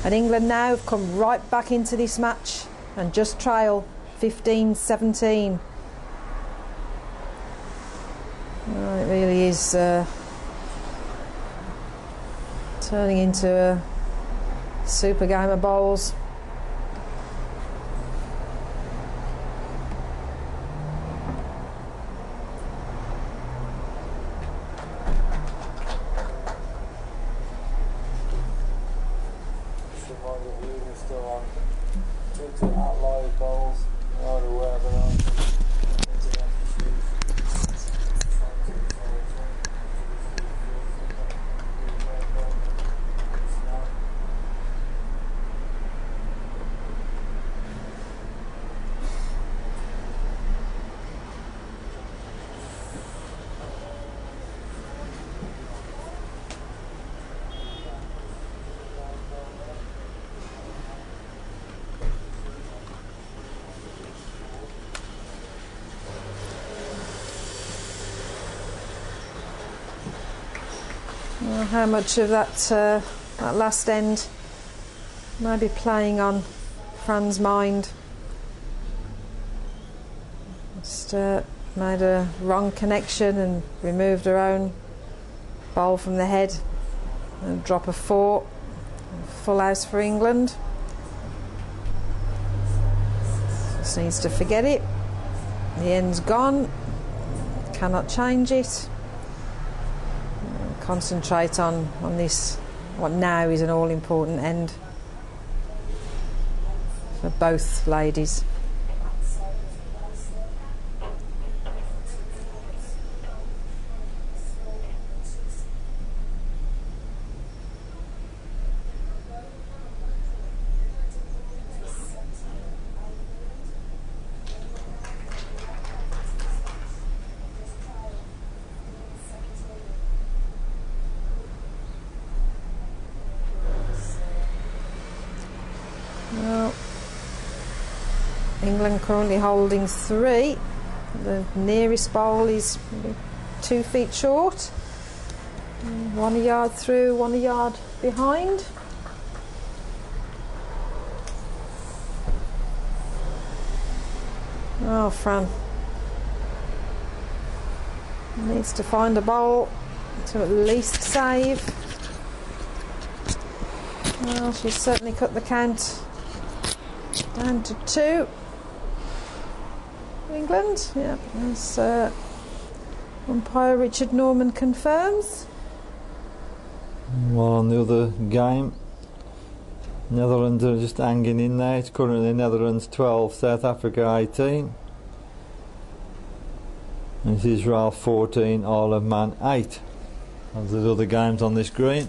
And England now have come right back into this match and just trail 15-17. Well, it really is turning into a super game of bowls. Well, how much of that last end may be playing on Fran's mind? Just made a wrong connection and removed her own bowl from the head and drop a 4. Full house for England. Just needs to forget it. The end's gone. Cannot change it. Concentrate on this, what now is an all-important end for both ladies. Well, England currently holding 3. The nearest bowl is 2 feet short. 1 a yard through, 1 a yard behind. Oh, Fran needs to find a bowl to at least save. Well, she's certainly cut the count down to 2. England, yeah, as umpire Richard Norman confirms. Well, on the other game, Netherlands are just hanging in there. It's currently Netherlands 12, South Africa 18. And it's Israel 14, Isle of Man 8. And there's other games on this green.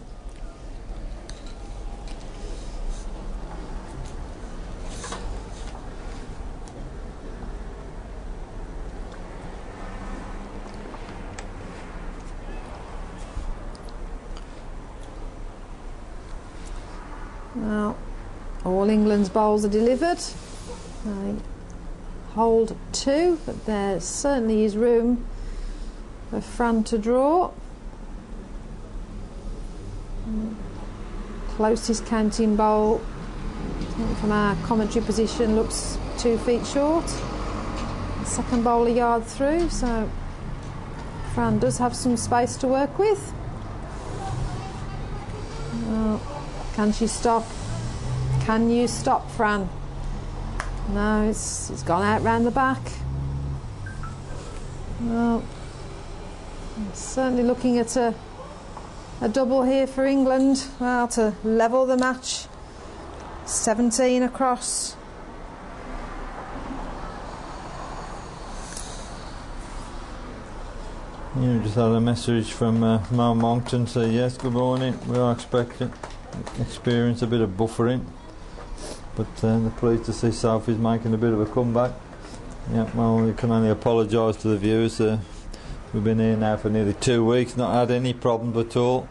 Now, all England's bowls are delivered. They hold 2, but there certainly is room for Fran to draw. Closest counting bowl from our commentary position looks 2 feet short. Second bowl a yard through, so Fran does have some space to work with. Oh, can she stop? Can you stop, Fran? No, it's gone out round the back. Well, certainly looking at a double here for England. Well, to level the match. 17 across. You just had a message from Mel Monkton saying yes, good morning. We are expecting experience a bit of buffering, but they're pleased to see Sophie's making a bit of a comeback. Yeah, well, we can only apologise to the viewers. We've been here now for nearly 2 weeks, not had any problems at all.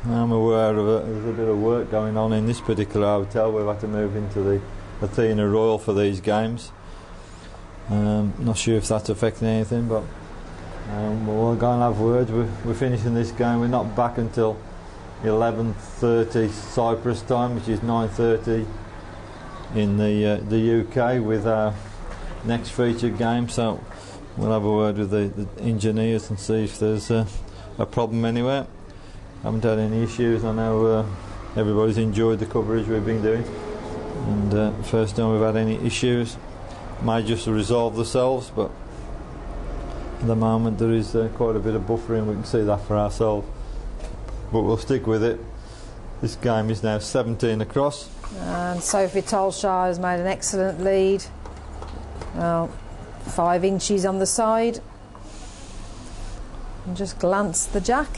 I'm aware of it. There's a bit of work going on in this particular hotel. We've had to move into the Athena Royal for these games. Not sure if that's affecting anything, but we'll go and have words. We're finishing this game. We're not back until 11:30 Cyprus time, which is 9:30 in the UK with our next featured game. So we'll have a word with the engineers and see if there's a problem anywhere. Haven't had any issues. I know everybody's enjoyed the coverage we've been doing, and first time we've had any issues. Might just resolve themselves, but at the moment there is quite a bit of buffering. We can see that for ourselves, but we'll stick with it. This game is now 17 across, and Sophie Tolshar has made an excellent lead. Well, 5 inches on the side, and just glanced the jack.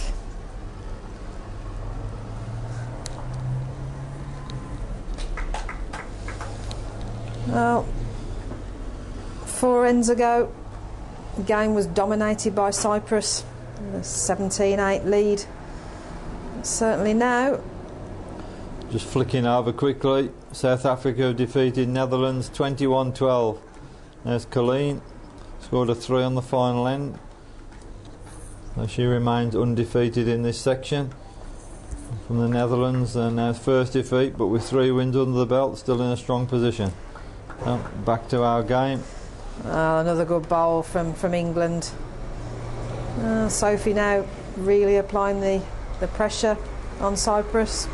Well, 4 ends ago, the game was dominated by Cyprus, a 17-8 lead. Certainly now. Just flicking over quickly, South Africa defeated Netherlands 21-12. There's Colleen, scored a 3 on the final end. So she remains undefeated in this section. From the Netherlands, and now first defeat, but with 3 wins under the belt, still in a strong position. So back to our game. Another good bowl from England. Sophie now really applying the pressure on Cyprus.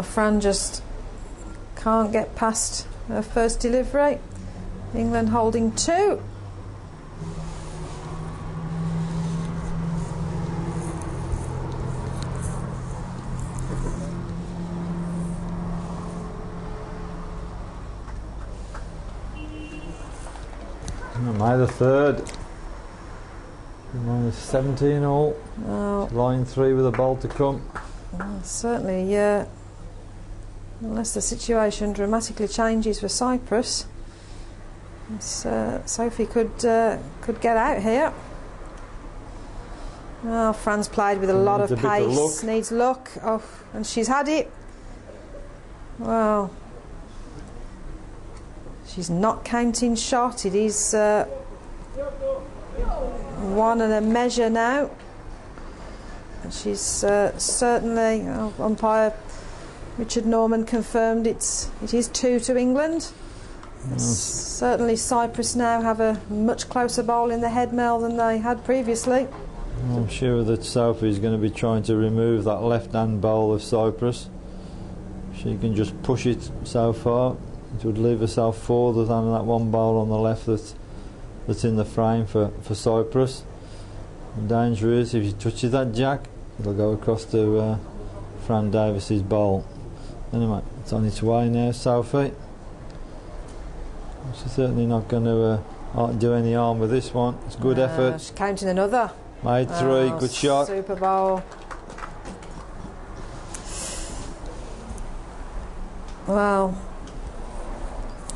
Fran just can't get past her first delivery. England holding 2. Made a third. Minus 17 all. Oh. Line 3 with a bowl to come. Certainly, yeah. Unless the situation dramatically changes for Cyprus, Sophie could get out here. Oh, Fran's played with a lot of pace. Needs luck. Oh, and she's had it. Well, she's not counting shot. It is 1 and a measure now. And she's certainly, umpire Richard Norman confirmed it is 2 to England. Certainly Cyprus now have a much closer bowl in the head, Mel, than they had previously. I'm sure that Sophie is going to be trying to remove that left-hand bowl of Cyprus. She can just push it so far. It would leave herself further than that one bowl on the left that's in the frame for Cyprus. The danger is if she touches that jack, it'll go across to Fran Davis's bowl. Anyway, it's on its way now, Sophie. She's certainly not going to do any harm with this one. It's good effort. She's counting another. Made 3, good shot. Super bowl. Well,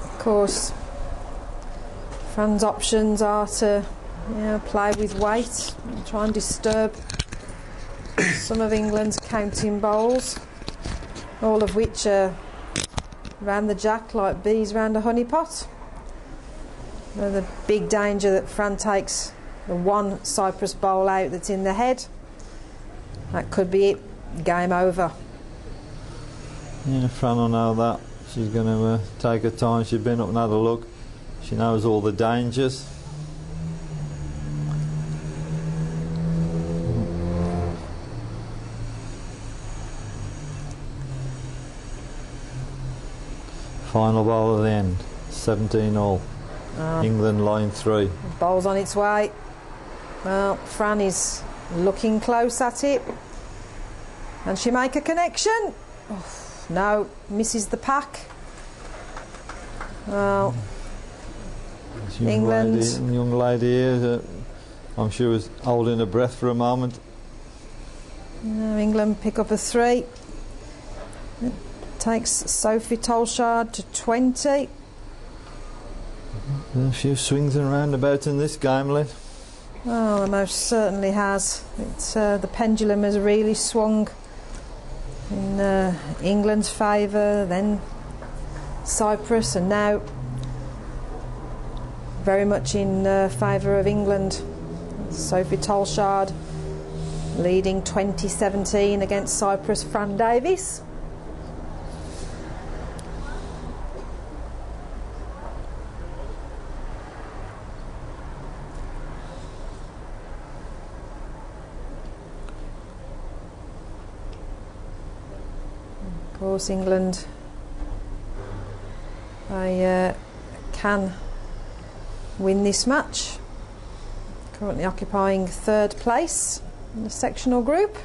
of course, Fran's options are to play with weight and try and disturb some of England's counting bowls, all of which are round the jack like bees round a honey pot. The big danger that Fran takes the one Cyprus bowl out that's in the head. That could be it. Game over. Yeah, Fran will know that. She's going to take her time. She's been up and had a look. She knows all the dangers. Final ball at the end. 17 all. England line 3. Bowl's on its way. Well, Fran is looking close at it. And she make a connection. Oh, no, misses the pack. Well, England. Young lady here, I'm sure was holding her breath for a moment. No, England pick up a 3. It takes Sophie Tolchard to 20. A few swings and roundabouts in this game, Lynn. Oh, it most certainly has. It's the pendulum has really swung in England's favour, then Cyprus, and now very much in favour of England. Sophie Tolchard leading 2017 against Cyprus' Fran Davies. Of course, England can win this match. Currently occupying 3rd place in the sectional group.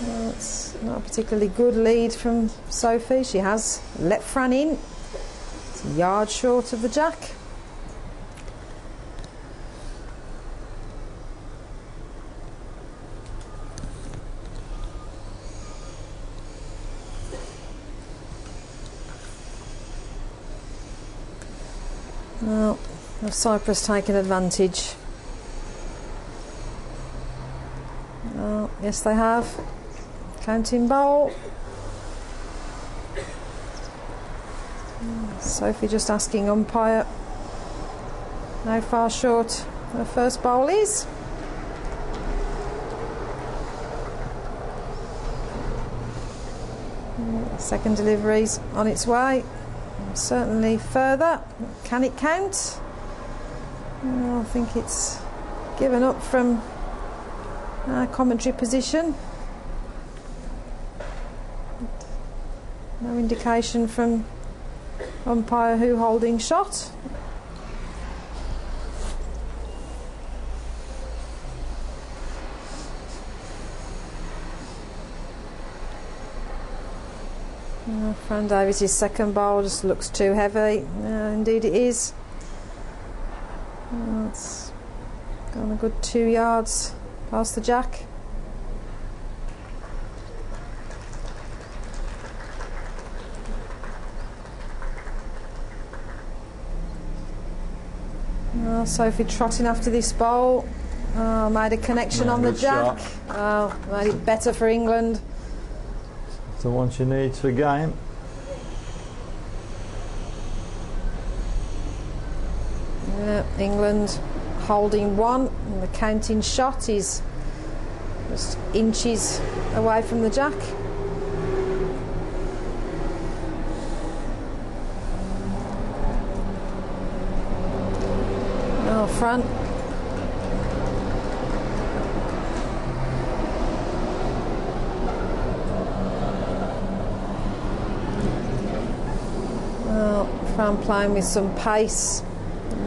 Well, it's not a particularly good lead from Sophie. She has let Fran in. It's a yard short of the jack. Well, Cyprus taking advantage. Oh, yes, they have. Counting bowl. Sophie just asking umpire how far short her first bowl is. Second delivery's on its way. Certainly further. Can it count? Well, I think it's given up from commentary position. No indication from umpire who holding shot. Fran Davies' second bowl just looks too heavy. Indeed it is. It's gone a good 2 yards past the jack. Sophie trotting after this bowl. Made a connection on the jack. Made it better for England. The one she needs for game. England holding 1, and the counting shot is just inches away from the jack. Oh, Fran. Well, Fran playing with some pace.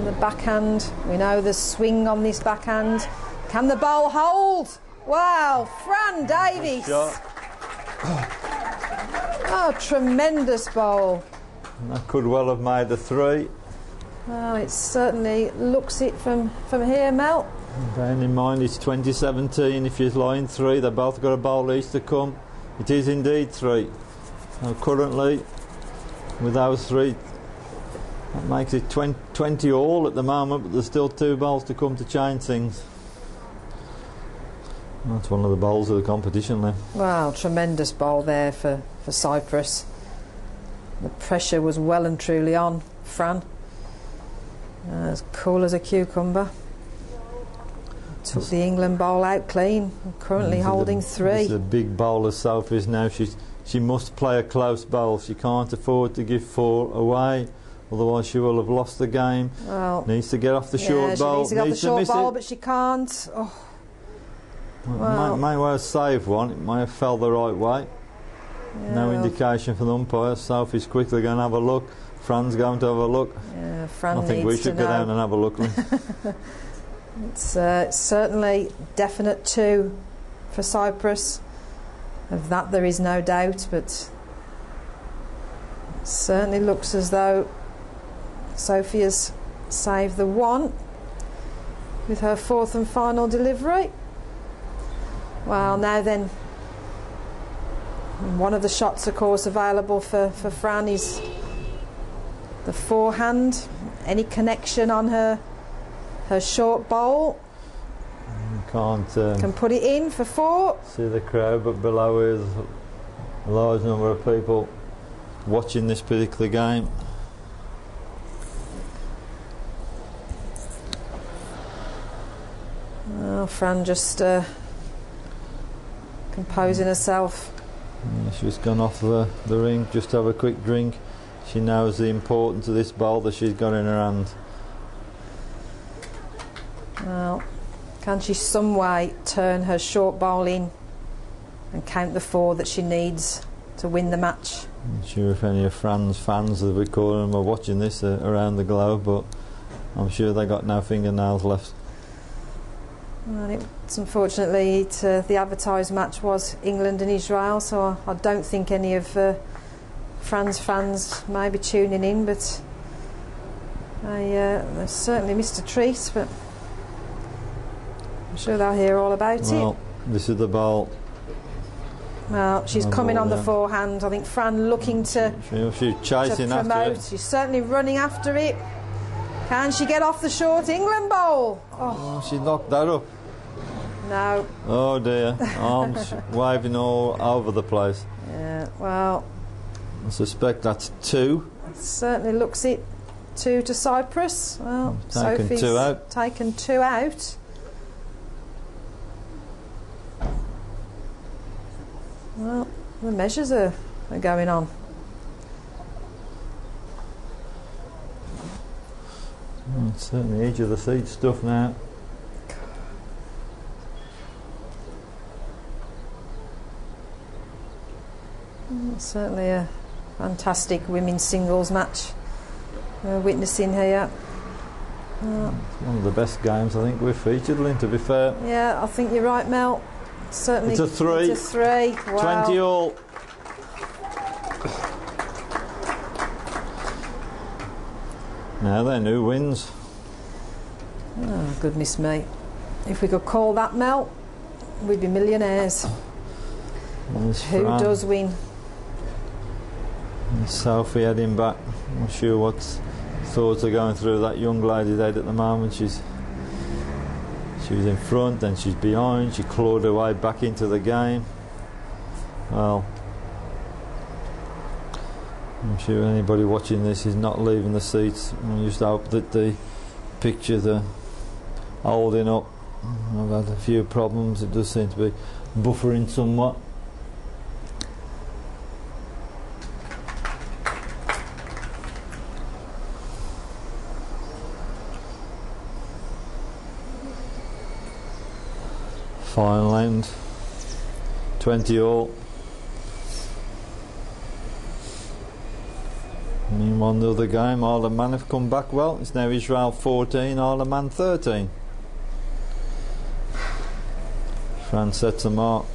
The backhand, we know the swing on this backhand. Can the bowl hold? Wow, Fran Davies. Oh, tremendous bowl. That could well have made the 3. Well, it certainly looks it from here, Mel. Bearing in mind it's 2017, if you're line 3, they've both got a bowl each to come. It is indeed 3. Now currently, with those three, that makes it 20 all at the moment, but there's still 2 bowls to come to change things. That's one of the bowls of the competition then. Well, tremendous bowl there for Cyprus. The pressure was well and truly on Fran. As cool as a cucumber. Took the England bowl out clean. Currently holding 3. This is a big bowl of Sophie's now. She must play a close bowl. She can't afford to give 4 away, otherwise she will have lost the game. Well, needs to get off the short bowl. She needs to get off the short bowl, but she can't. Oh. Well, may well have saved one. It may have fell the right way. Yeah. No indication from the umpire. Sophie's quickly going to have a look. Fran's going to have a look. Yeah, Fran I think we should go down and have a look. It's certainly definite 2 for Cyprus. Of that there is no doubt, but it certainly looks as though Sophia's saved the 1 with her 4th and final delivery. Well, now then, one of the shots, of course, available for Fran is the forehand. Any connection on her short bowl? Can put it in for 4. See the crowd, but below is a large number of people watching this particular game. Well, Fran just composing herself. Yeah, she's gone off the ring just to have a quick drink. She knows the importance of this bowl that she's got in her hand. Well, can she some way turn her short bowl in and count the 4 that she needs to win the match? I'm not sure if any of Fran's fans, as we call them, are watching this around the globe, but I'm sure they got no fingernails left. Well, it's unfortunately the advertised match was England and Israel, so I don't think any of Fran's fans may be tuning in, but they certainly missed a treat, but I'm sure they'll hear all about it. Well, this is the ball. Well, she's coming on the forehand. I think Fran looking to she's chasing promote. after it. She's certainly running after it. Can she get off the short England bowl? Oh, she knocked that up. No. Oh dear, arms waving all over the place. Yeah, well, I suspect that's 2. It certainly looks it. 2 to Cyprus. Well, Sophie's 2 out. Taken 2 out. Well, the measures are going on. It's certainly edge of the seat stuff now. Certainly a fantastic women's singles match we're witnessing here. It's one of the best games I think we've featured, Lynn, to be fair. Yeah, I think you're right, Mel. Certainly. It's a 3. It's a 3. Wow. 20 all. Now then, who wins? Oh, goodness me. If we could call that, Mel, we'd be millionaires. Who does win? Sophie heading back. I'm not sure what thoughts are going through that young lady's head at the moment. She was in front, then she's behind. She clawed her way back into the game. Well, I'm sure anybody watching this is not leaving the seats. I just hope that the pictures are holding up. I've had a few problems. It does seem to be buffering somewhat. Final end, 20 all. Meanwhile, the other game, Isle of Man have come back well. It's now Israel 14, Isle of Man 13. France sets a mark,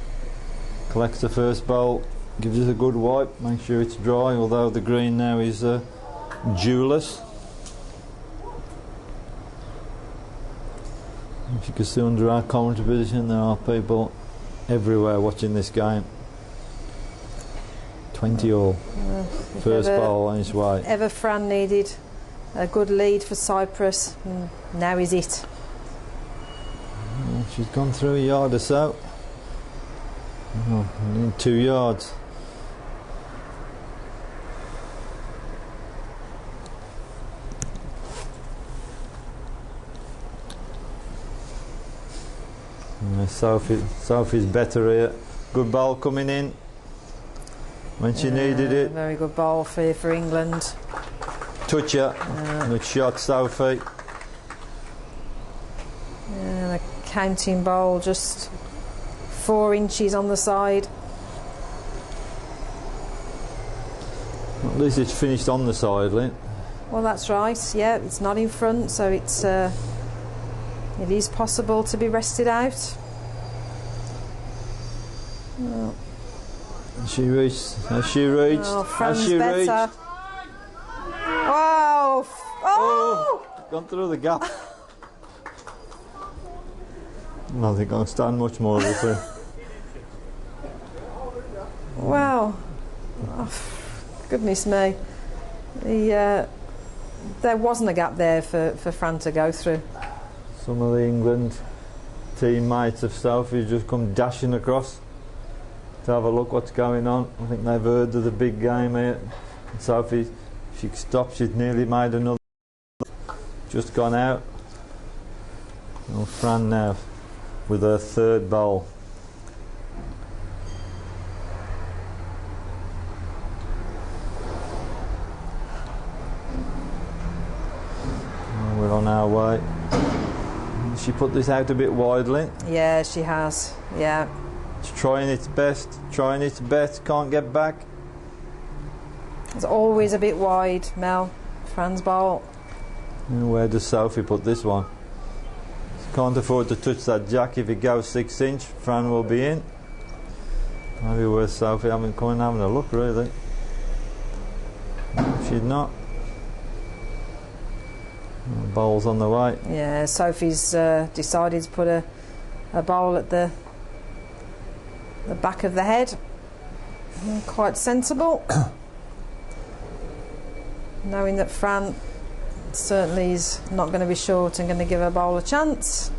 collects the first bowl, gives it a good wipe, make sure it's dry, although the green now is dewless. If you can see under our commentary position, there are people everywhere watching this game. 20 all. First bowl on his way. Ever Fran needed a good lead for Cyprus, now is it. She's gone through a yard or so. In 2 yards. Sophie's better here. Good ball coming in when she needed it. Very good ball for England. Touch her. Good shot, Sophie. And a counting bowl, just 4 inches on the side. At least it's finished on the side, Lynn. Well, that's right. Yeah, it's not in front, so it is possible to be rested out. Well, Has she reached? Has she reached? Oh, Fran's Has she better. reached? Wow! Oh! Gone through the gap. I think I'll stand much more of this. Wow! Oh, goodness me! There wasn't a gap there for Fran to go through. Some of the England teammates of Sophie just come dashing across to have a look what's going on. I think they've heard of the big game here. And Sophie, if she stopped, she'd nearly made another. Just gone out. And Fran now with her 3rd bowl. And we're on our way. She put this out a bit widely. Yeah, she has. Yeah. It's trying its best, can't get back. It's always a bit wide, Mel. Fran's bowl. And where does Sophie put this one? She can't afford to touch that jack. If it goes 6 inch, Fran will be in. Maybe worth Sophie having a look, really. She's not. Bowl's on the way. Yeah, Sophie's decided to put a bowl at the back of the head. Quite sensible. Knowing that Fran certainly is not going to be short and going to give her bowl a chance.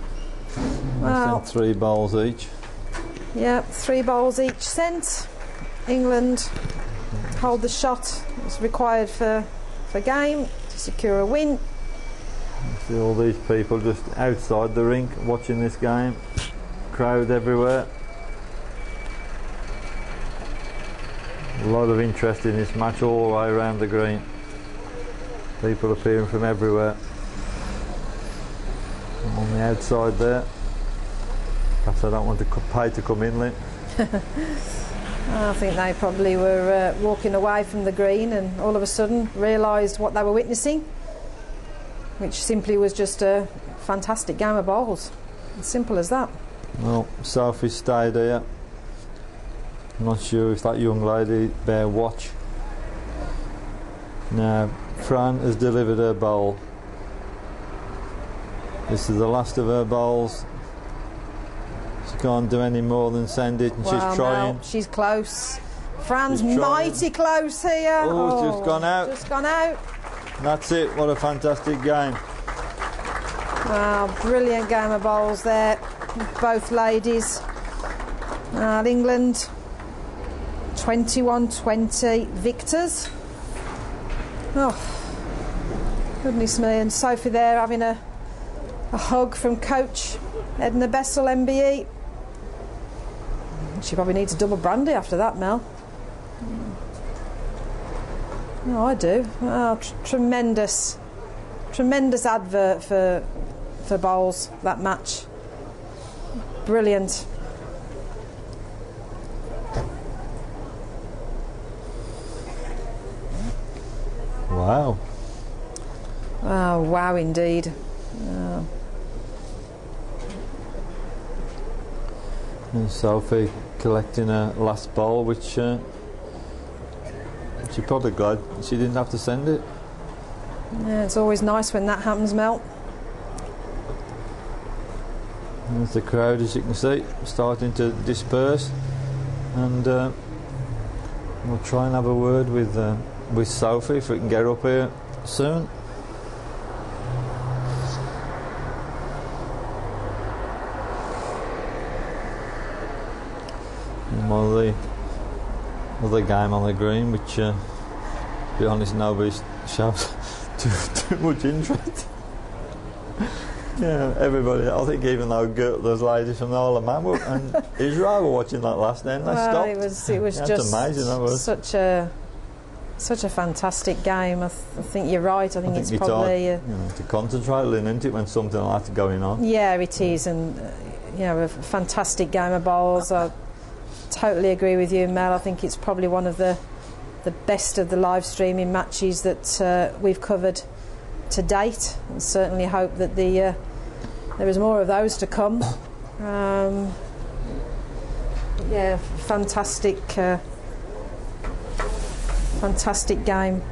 Well, 3 bowls each. Yeah, 3 bowls each sent. England hold the shot that's required for game to secure a win. See all these people just outside the rink watching this game. Crowd everywhere. A lot of interest in this match all the way around the green. People appearing from everywhere. On the outside there. Perhaps I don't want to pay to come in, Lynn. I think they probably were walking away from the green and all of a sudden realised what they were witnessing, which simply was just a fantastic game of bowls. As simple as that. Well, Sophie stayed here. I'm not sure if that young lady bear watch. Now, Fran has delivered her bowl. This is the last of her bowls. She can't do any more than send it, and she's trying. No, she's close. Fran's mighty close here. Oh, it's just gone out. Just gone out. That's it. What a fantastic game. Wow, brilliant game of bowls there. Both ladies. England 21-20 victors. Oh, goodness me. And Sophie there having a hug from coach Edna Bessel, MBE. She probably needs a double brandy after that, Mel. No, I do. Oh, tremendous advert for bowls, that match. Brilliant. Wow. Oh, wow indeed. Oh. And Sophie collecting her last bowl, which she's probably glad she didn't have to send it. Yeah, it's always nice when that happens, Mel. There's the crowd, as you can see, starting to disperse, and We'll try and have a word with Sophie if we can get her up here soon. And while the other game on the green, which, to be honest, nobody shows too much interest. Yeah, everybody. I think even though those ladies from the Isle of Man and Israel were watching that last end, they stopped. It was just amazing. That was such a fantastic game. I think you're right. I think it's probably hard, to concentrate, isn't it, when something like that's going on? Yeah, it is, and a fantastic game of bowls. I totally agree with you, Mel. I think it's probably one of the best of the live streaming matches that we've covered to date, and certainly hope that there is more of those to come. Fantastic game.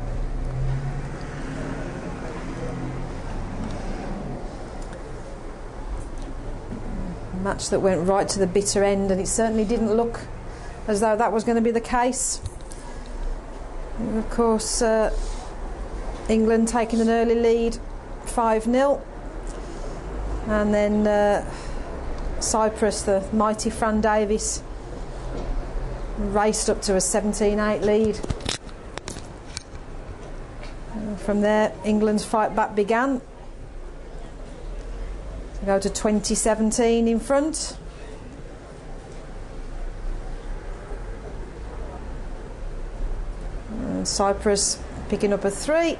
Match that went right to the bitter end, and it certainly didn't look as though that was going to be the case. And of course, England taking an early lead, 5-0, and then Cyprus, the mighty Fran Davis, raced up to a 17-8 lead. And from there, England's fight back began. To go to 2017 in front. And Cyprus picking up a 3,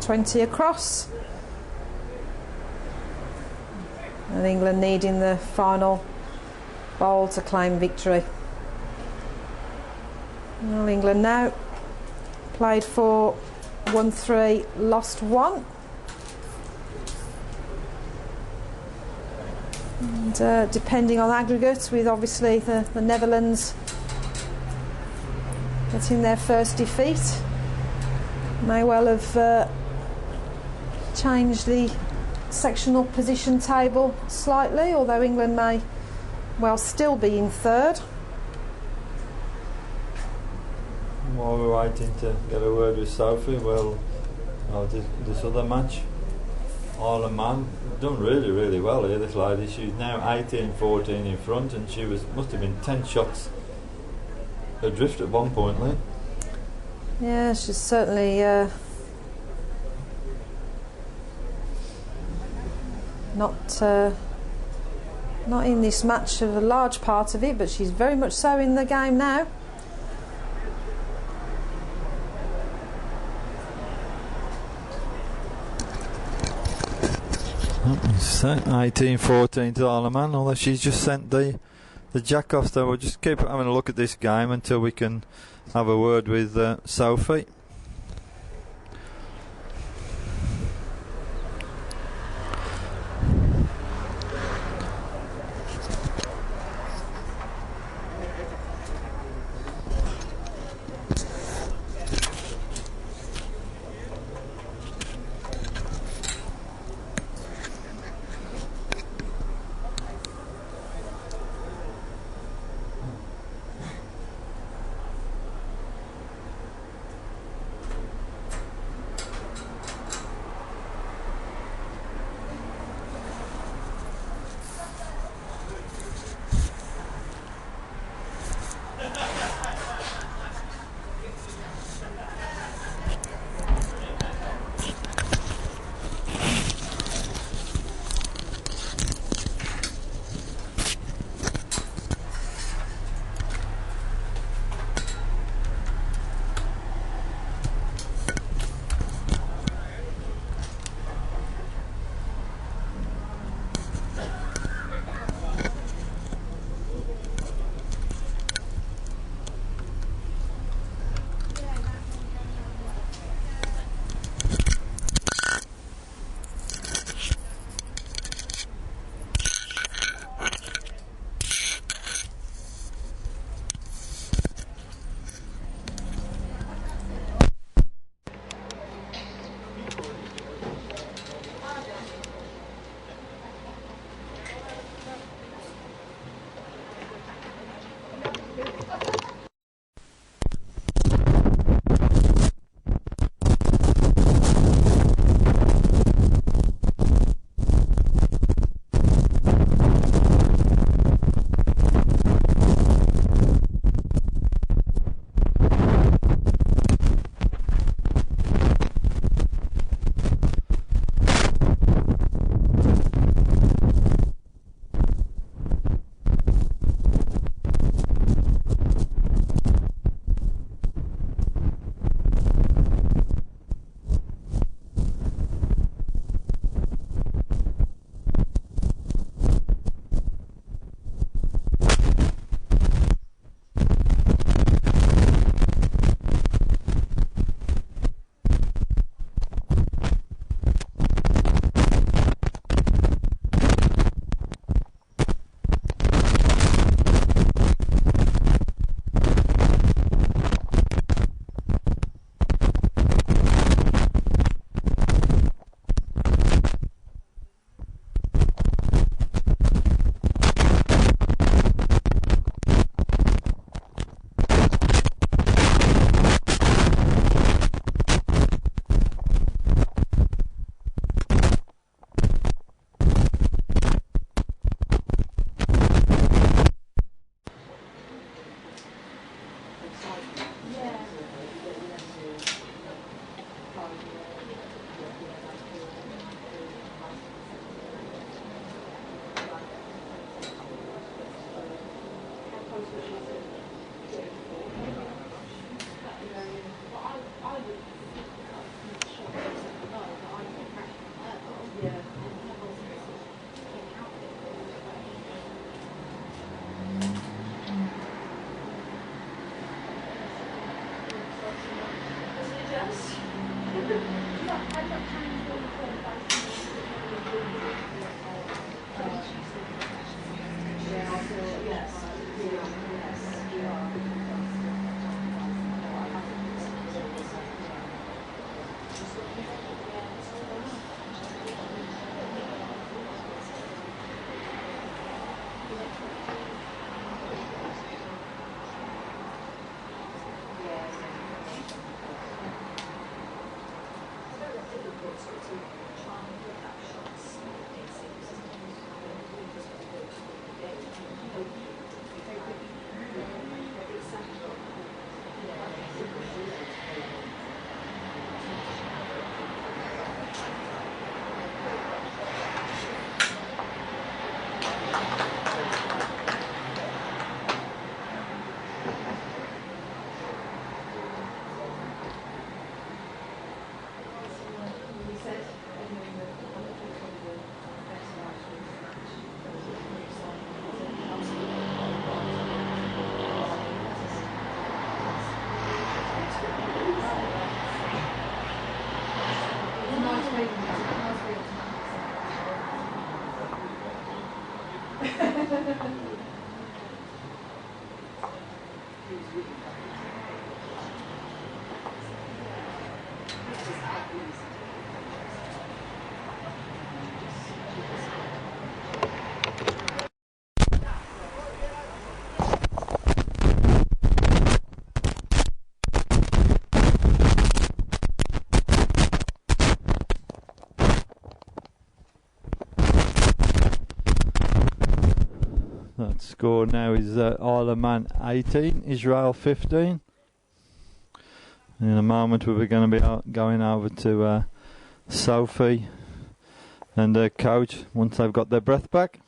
20 across. And England needing the final bowl to claim victory. Well, England now played for 1-3, lost 1. And depending on aggregate, with obviously the Netherlands getting their first defeat, may well have changed the sectional position table slightly, although England may well still be in third. While we're waiting to get a word with Sophie, well, this other match, Isle of Man done really well here, this lady. She's now 18-14 in front, and she must have been 10 shots adrift at one point, Lee. Yeah, she's certainly not in this match of a large part of it, but she's very much so in the game now. So 18-14 to Isle of Man, although she's just sent the jack off, so we'll just keep having a look at this game until we can have a word with Sophie. That score now is Isle of Man 18, Israel 15. In a moment we're going to be going over to Sophie and her coach once they've got their breath back.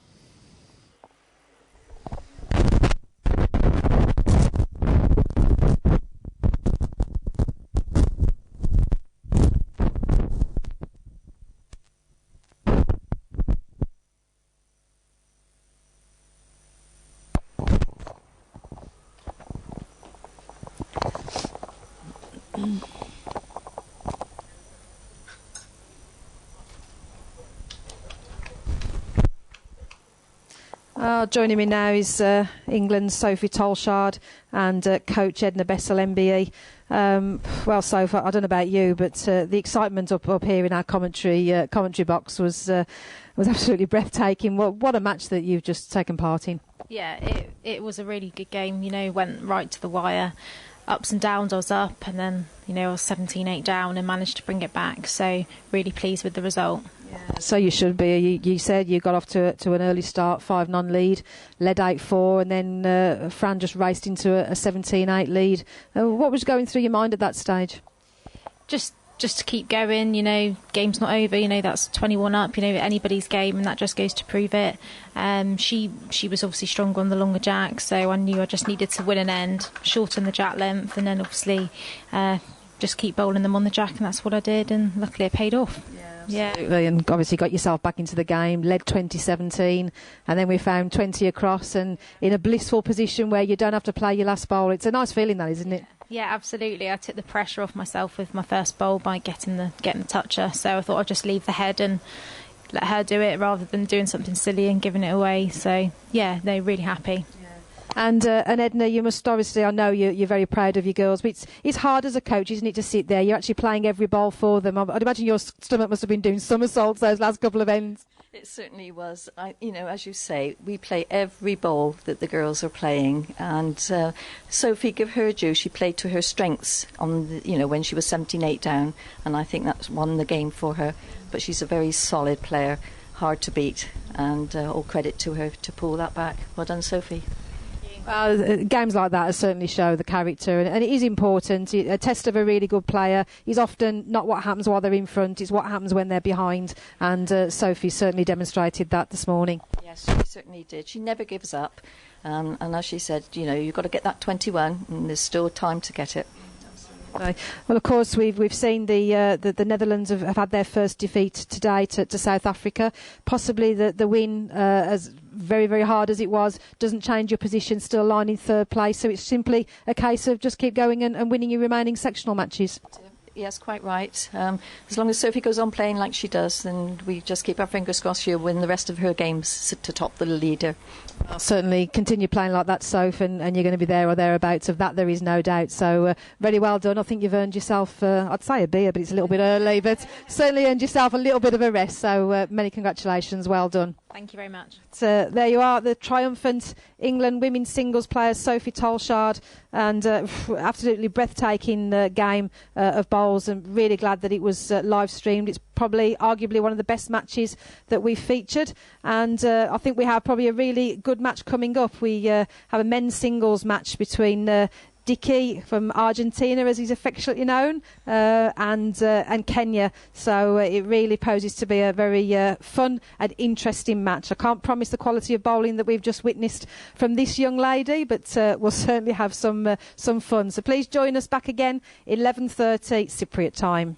Joining me now is England's Sophie Tolshard and coach Edna Bessel, MBE. Well, Sophie, I don't know about you, but the excitement up here in our commentary box was absolutely breathtaking. What a match that you've just taken part in. Yeah, it was a really good game. You know, went right to the wire. Ups and downs, I was up, and then, you know, I was 17-8 down and managed to bring it back. So really pleased with the result. Yeah, so you should be. You said you got off to an early start, 5-0 lead, led 8-4, and then Fran just raced into a 17-8 lead. What was going through your mind at that stage? Just to keep going, you know, game's not over, you know, that's 21 up, you know, anybody's game, and that just goes to prove it. She was obviously stronger on the longer jack, so I knew I just needed to win an end, shorten the jack length, and then obviously just keep bowling them on the jack, and that's what I did, and luckily it paid off. Yeah, absolutely. And obviously got yourself back into the game, led 20-17, and then we found 20 across and in a blissful position where you don't have to play your last bowl. It's a nice feeling, that, isn't it? Yeah, absolutely. I took the pressure off myself with my first bowl by getting the toucher, so I thought I'd just leave the head and let her do it rather than doing something silly and giving it away. So yeah, they're really happy. And Edna, you must obviously, I know you're very proud of your girls, but it's hard as a coach, isn't it, to sit there? You're actually playing every ball for them. I'd imagine your stomach must have been doing somersaults those last couple of ends. It certainly was. You know, as you say, we play every ball that the girls are playing, and Sophie, give her due. She played to her strengths on the, you know, when she was 17-8 down, and I think that's won the game for her. But she's a very solid player, hard to beat, and all credit to her to pull that back. Well done, Sophie. Games like that certainly show the character, and it is important. A test of a really good player is often not what happens while they're in front, it's what happens when they're behind, and Sophie certainly demonstrated that this morning. Yes, she certainly did. She never gives up, and as she said, you've got to get that 21, and there's still time to get it. Well, of course, we've seen the Netherlands have had their first defeat today to South Africa. Possibly the win, as very, very hard as it was, doesn't change your position, still lying in third place. So it's simply a case of just keep going and winning your remaining sectional matches. Yes, quite right. As long as Sophie goes on playing like she does, then we just keep our fingers crossed she'll win the rest of her games to top the leader. I'll certainly continue playing like that, Soph, and you're going to be there or thereabouts. Of that, there is no doubt. So, very well done. I think you've earned yourself, I'd say a beer, but it's a little bit early, but certainly earned yourself a little bit of a rest. So, many congratulations. Well done. Thank you very much. So, there you are, the triumphant England women's singles players, Sophie Tolshard, and absolutely breathtaking game of bowls, and really glad that it was live streamed. It's probably arguably one of the best matches that we've featured, and I think we have probably a really good match coming up. We have a men's singles match between Dicky from Argentina, as he's affectionately known, and Kenya. So it really poses to be a very fun and interesting match. I can't promise the quality of bowling that we've just witnessed from this young lady, but we'll certainly have some fun. So please join us back again 11:30 Cypriot time.